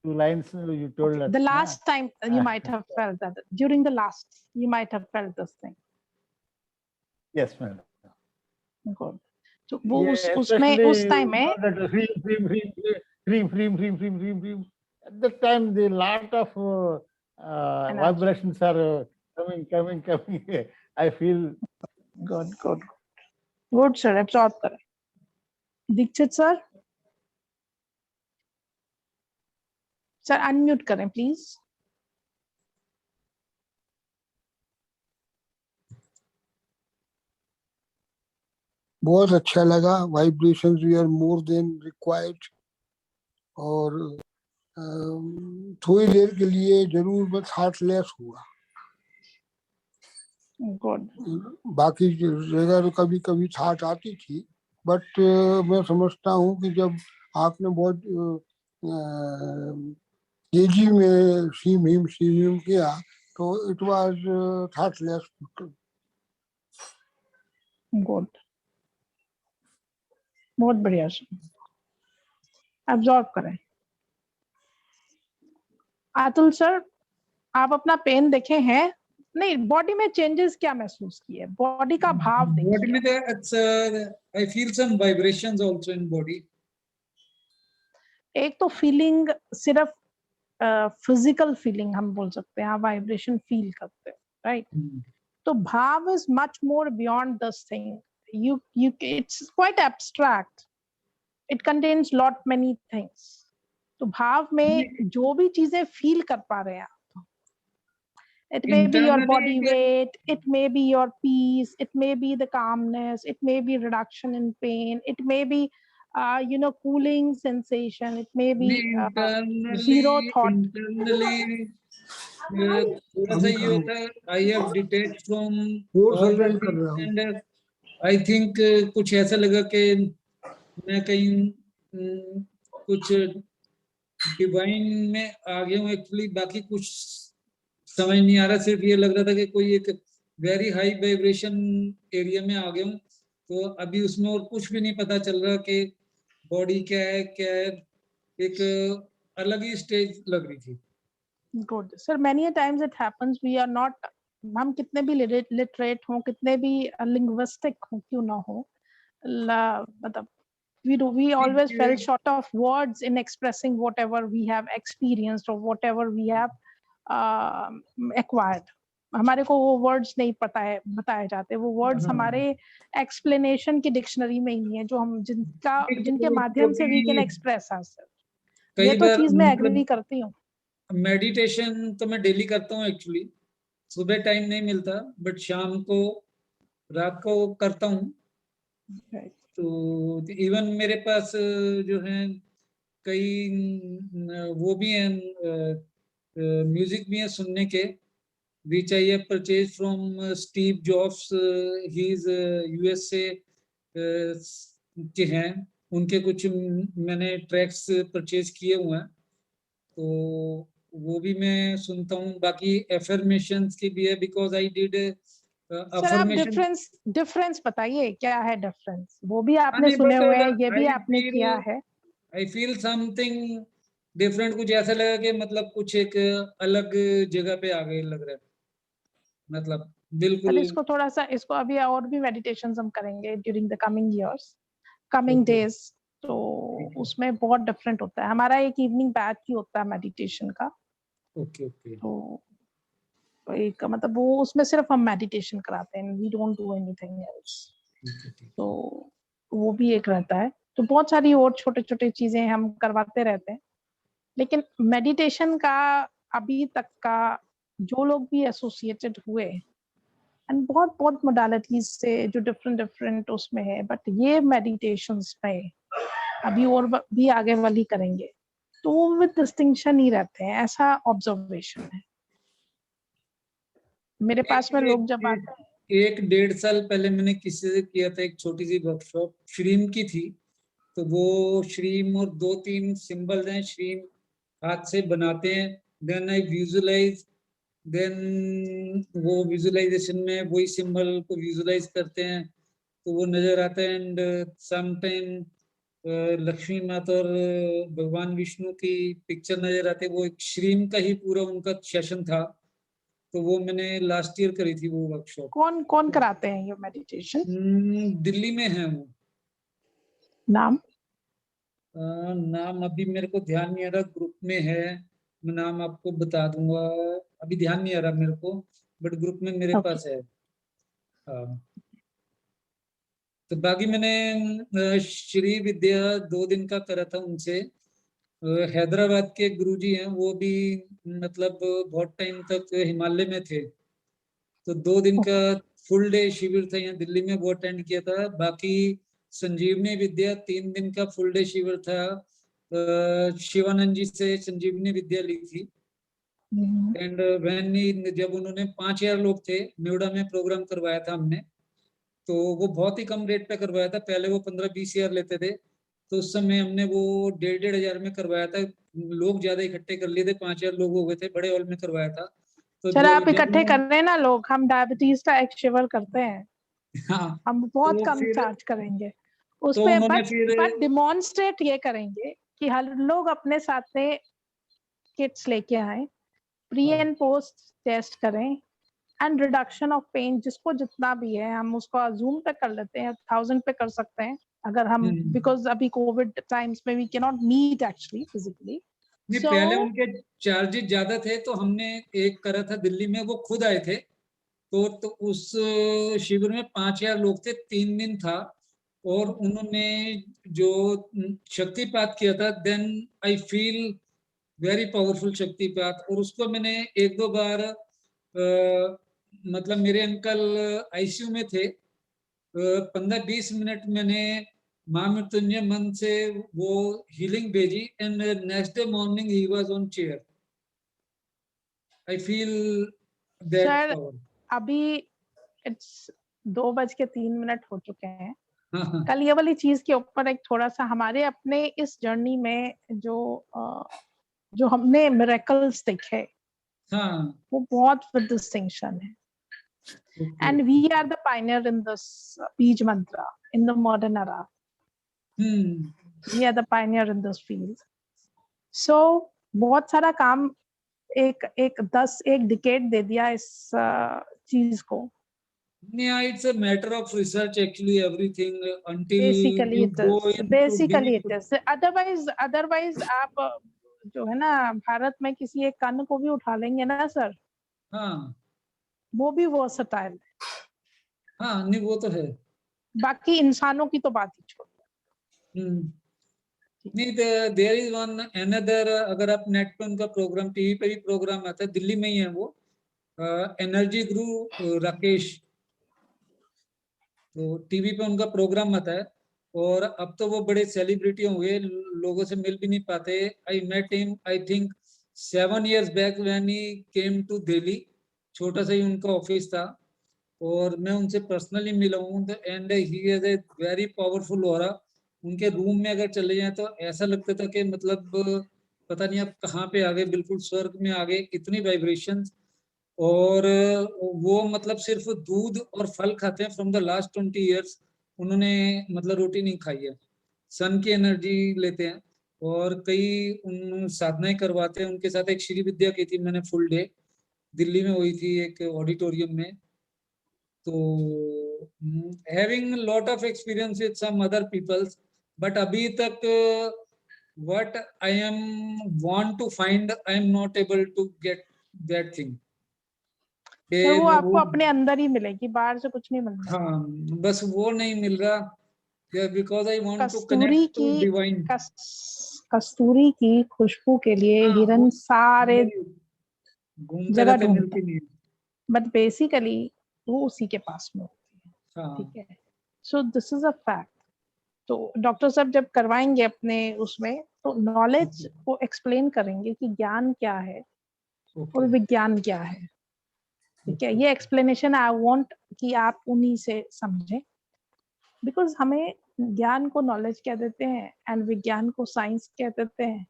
2 lines you told Okay. that. The last time you might have felt that, during the last, you might have felt this thing. Yes, madam. Good. So वो उसमें उस time में at that time the lot of vibrations are coming. I feel good sir, absorb करें। Dikshit sir unmute करें please. बहुत अच्छा लगा, vibrations we are more than required, और थोड़ी देर के लिए जरूर बस हार्टलेस हुआ। गुड। बाकी जगह तो कभी कभी थाट आती थी, बट मैं समझता हूँ कि जब आपने बहुत तेजी में सीम किया तो इट वाज थॉटलेस। गुड, बहुत बढ़िया सर, एब्जॉर्ब करें। अतुल सर, आप अपना पेन देखे हैं? नहीं, बॉडी में चेंजेस क्या महसूस किए? बॉडी का भाव बॉडी में देखिए। it's I feel some vibrations also in body. एक तो फीलिंग सिर्फ फिजिकल फीलिंग हम बोल सकते हैं, वाइब्रेशन फील करते हैं, राइट? तो भाव is much more beyond this thing. you it's quite abstract, it contains lot many things। तो भाव में जो भी चीजें फील कर पा रहे हैं आप, it may be your body weight, it may be your peace, it may be the calmness, it may be reduction in pain, it may be cooling sensation, it may be zero thought। Internally थोड़ा सा ये होता है, I have detached from course all the attend कर रहा things हूँ। and I think कुछ ऐसा लगा कि मैं कहीं कुछ डिवाइन में आ गया हूँ एक्चुअली। बाकी कुछ समझ नहीं आ रहा, सिर्फ ये लग रहा था कि कोई एक वेरी हाई वाइब्रेशन एरिया में आ गया हूँ। तो अभी उसमें और कुछ भी नहीं पता चल रहा कि बॉडी क्या है क्या है, एक अलग ही स्टेज लग रही थी। Good sir, many times it happens, we are not, हम कितने भी लिटरेट हों, कितने भी लिंग्विस्टिक हो क्यों ना हो, मतलब we always fell short of words in expressing whatever we have experienced or whatever we have acquired। हमारे को वो वर्ड्स नहीं बताए जाते, वो वर्ड्स हमारे एक्सप्लेनेशन की डिक्शनरी में ही नहीं है, जो हम जिनके माध्यम से वी कैन एक्सप्रेस आवर। ये तो चीज मैं एग्री करती हूँ। मेडिटेशन तो मैं डेली करता हूँ एक्चुअली, सुबह टाइम नहीं मिलता बट शाम को रात को करता हूँ। तो इवन मेरे पास जो है कई वो भी हैं, म्यूजिक भी है सुनने के, which I have purchased from Steve Jobs, he is USA के हैं, उनके कुछ मैंने ट्रैक्स परचेज किए हुए हैं, तो वो भी मैं सुनता हूँ। बाकी एफर्मेशंस की भी है, बिकॉज आई डिड सर आप डिफरेंस बताइए, क्या है डिफरेंस? वो भी आपने सुने हुए हैं, ये भी आपने किया है। आई फील समथिंग डिफरेंट, कुछ ऐसा लगा कि मतलब कुछ एक अलग जगह पे आ गए लग रहा है, मतलब बिल्कुल। इसको थोड़ा सा, इसको अभी और भी मेडिटेशन हम करेंगे during the coming years, coming days, तो उसमें बहुत डिफरेंट होता है। हमारा एक इवनिंग बैच ही होता है मेडिटेशन का। ओके। तो एक मतलब वो उसमें सिर्फ हम मेडिटेशन कराते हैं, we don't do anything else. तो वो भी एक रहता है। तो बहुत सारी और छोटे छोटे चीजें हम करवाते रहते हैं, लेकिन मेडिटेशन का अभी तक का जो लोग भी एसोसिएटेड हुए, एंड बहुत बहुत मोडालिटीज से जो डिफरेंट उसमें है, बट ये मेडिटेशंस में अभी और भी आगे वाली करेंगे तो वो विद डिस्टिंक्शन ही रहते हैं, ऐसा ऑब्जर्वेशन है मेरे पास में। लोग जब आते हैं, 1-1.5 साल पहले मैंने किसी से किया था, एक छोटी सी वर्कशॉप श्रीम की थी। तो वो श्रीम और 2-3 सिंबल्स हैं, श्रीम हाथ से बनाते हैं, देन आई विजुअलाइज, देन वो विजुअलाइजेशन में वही सिंबल को विजुअलाइज करते हैं तो वो नजर आता है। एंड समटाइम लक्ष्मी माता और भगवान विष्णु की पिक्चर नजर आते, वो एक श्रीम का ही पूरा उनका सेशन था। तो वो मैंने लास्ट ईयर करी थी वो वर्कशॉप। कौन कौन कराते हैं ये मेडिटेशन? दिल्ली में है वो। नाम अभी मेरे को ध्यान नहीं आ रहा, ग्रुप में है, मैं नाम आपको बता दूंगा, अभी ध्यान नहीं आ रहा मेरे को, बट ग्रुप में मेरे पास है। तो बाकी मैंने श्री विद्या 2 दिन का करा था उनसे। हैदराबाद के गुरुजी हैं, वो भी मतलब बहुत टाइम तक हिमालय में थे, तो 2 दिन का फुल डे शिविर था यहाँ दिल्ली में, वो अटेंड किया था। बाकी संजीवनी विद्या 3 दिन का फुल डे शिविर था, शिवानंद जी से संजीवनी विद्या ली थी। एंड व्हेन जब उन्होंने 5000 लोग थे, नोएडा में प्रोग्राम करवाया था हमने, तो वो बहुत ही कम रेट पे करवाया था। पहले वो 15-20 हजार लेते थे, तो उस समय हमने वो 1,500 में करवाया था। लोग ज्यादा इकट्ठे कर लिए थे, 5,000 लोग हो गए थे, बड़े हॉल में करवाया था। तो सर आप जब इकट्ठे मैं- कर रहे हैं ना लोग, हम डायबिटीज का एक शिविर करते हैं, हाँ, हम बहुत तो कम फिर चार्ज करेंगे उस तो पे, उन्होंने बट फिर डिमॉन्स्ट्रेट ये करेंगे कि हर लोग अपने साथ में किट्स लेके आए, प्री एंड पोस्ट टेस्ट करें, एंड रिडक्शन ऑफ पेन जिसको जितना भी है, हम उसको जूम पे कर लेते हैं, 1000 पे कर सकते हैं अगर हम, बिकॉज अभी कोविड टाइम्स में we can not meet actually physically. नहीं, पहले उनके चार्जेस ज्यादा थे, तो हमने एक करा था दिल्ली में, वो खुद आए थे। तो उस शिविर में 5,000 लोग थे, 3 दिन था, और उन्होंने जो शक्तिपात किया था, then I feel very powerful shaktipat. और उसको मैंने 1-2 बार मतलब मेरे अंकल आईसीयू में थे, 15-20 मिनट मैंने मां मृत्युंजय मन से वो हीलिंग भेजी, and next day morning he was on chair. I feel that sir power. अभी इट्स 2:03 हो चुके हैं। हाँ हाँ कल ये वाली चीज के ऊपर एक थोड़ा सा हमारे अपने इस जर्नी में जो हमने मिरेकल्स देखे, हाँ, वो बहुत विद डिस्टिंक्शन है, and we are the pioneer in this beej mantra in the modern era. We are the pioneer in this field. So बहुत सारा काम एक डिकेड दे दिया इस चीज को। Yeah, it's a matter of research actually, everything until basically you it go is, into basically deep. It is, otherwise आप जो है ना भारत में किसी एक कण को भी उठा लेंगे ना सर, हाँ वो भी वर्सटाइल है, हाँ, नहीं वो तो है। बाकी इंसानों की तो बात ही छोड़ो। नहीं, देयर इज वन अनदर, अगर आप नेट पे उनका प्रोग्राम, टीवी पे भी प्रोग्राम आता है, दिल्ली में ही है वो, एनर्जी गुरु राकेश, तो टीवी पे उनका प्रोग्राम आता है। और अब तो वो बड़े सेलिब्रिटी हो गए, लोगों से मिल भी नहीं पाते। I met him I think 7 years back when he came to Delhi. छोटा सा ही उनका ऑफिस था, और मैं उनसे पर्सनली मिला हूँ, and he is a very powerful aura. उनके रूम में अगर चले जाए तो ऐसा लगता था कि मतलब पता नहीं आप कहाँ पे आ गए, बिल्कुल स्वर्ग में आ गए, इतनी वाइब्रेशंस। और वो मतलब सिर्फ दूध और फल खाते हैं फ्रॉम द लास्ट 20 years। उन्होंने मतलब रोटी नहीं खाई है, सन की एनर्जी लेते हैं, और कई उन साधनाएं करवाते हैं। उनके साथ एक श्री विद्या की थी मैंने, फुल डे दिल्ली में हुई थी एक ऑडिटोरियम में। तो having lot of experience with some other peoples, but अभी तक what I am want to find, I am not able to get that thing. Sir वो आपको अपने अंदर ही मिलेगी, बाहर से कुछ नहीं मिलना। हाँ, बस वो नहीं मिल रहा, because I want to kasturi connect to divine. कस्तूरी की खुशबू के लिए हाँ, हिरन सारे घूमते जगह रहते, ढूंढते मिलती हैं, नहीं। बट बेसिकली वो उसी के पास में होती है। हाँ, ठीक है, so this is a fact. तो डॉक्टर साहब जब करवाएंगे अपने उसमें, तो नॉलेज को एक्सप्लेन करेंगे कि ज्ञान क्या है और विज्ञान क्या है। ठीक है, ये एक्सप्लेनेशन आई वांट कि आप उन्हीं से समझें, बिकॉज हमें ज्ञान को नॉलेज कह देते हैं एंड विज्ञान को साइंस कह देते हैं,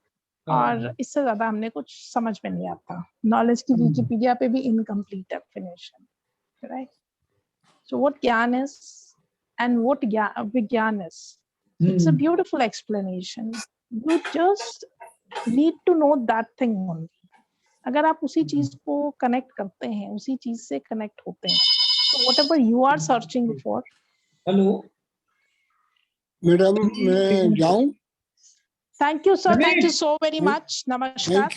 और इससे ज्यादा हमने कुछ समझ में नहीं आता। नॉलेज की विकिपीडिया पे भी incomplete definition, right? So what gyan is and what vigyan is, it's a beautiful explanation. You just need to know that thing only. अगर आप उसी चीज को कनेक्ट करते हैं, उसी चीज से कनेक्ट होते हैं, तो whatever you are searching for. Hello madam, मैं जाऊं? Thank you sir, thank you so very much, नमस्कार।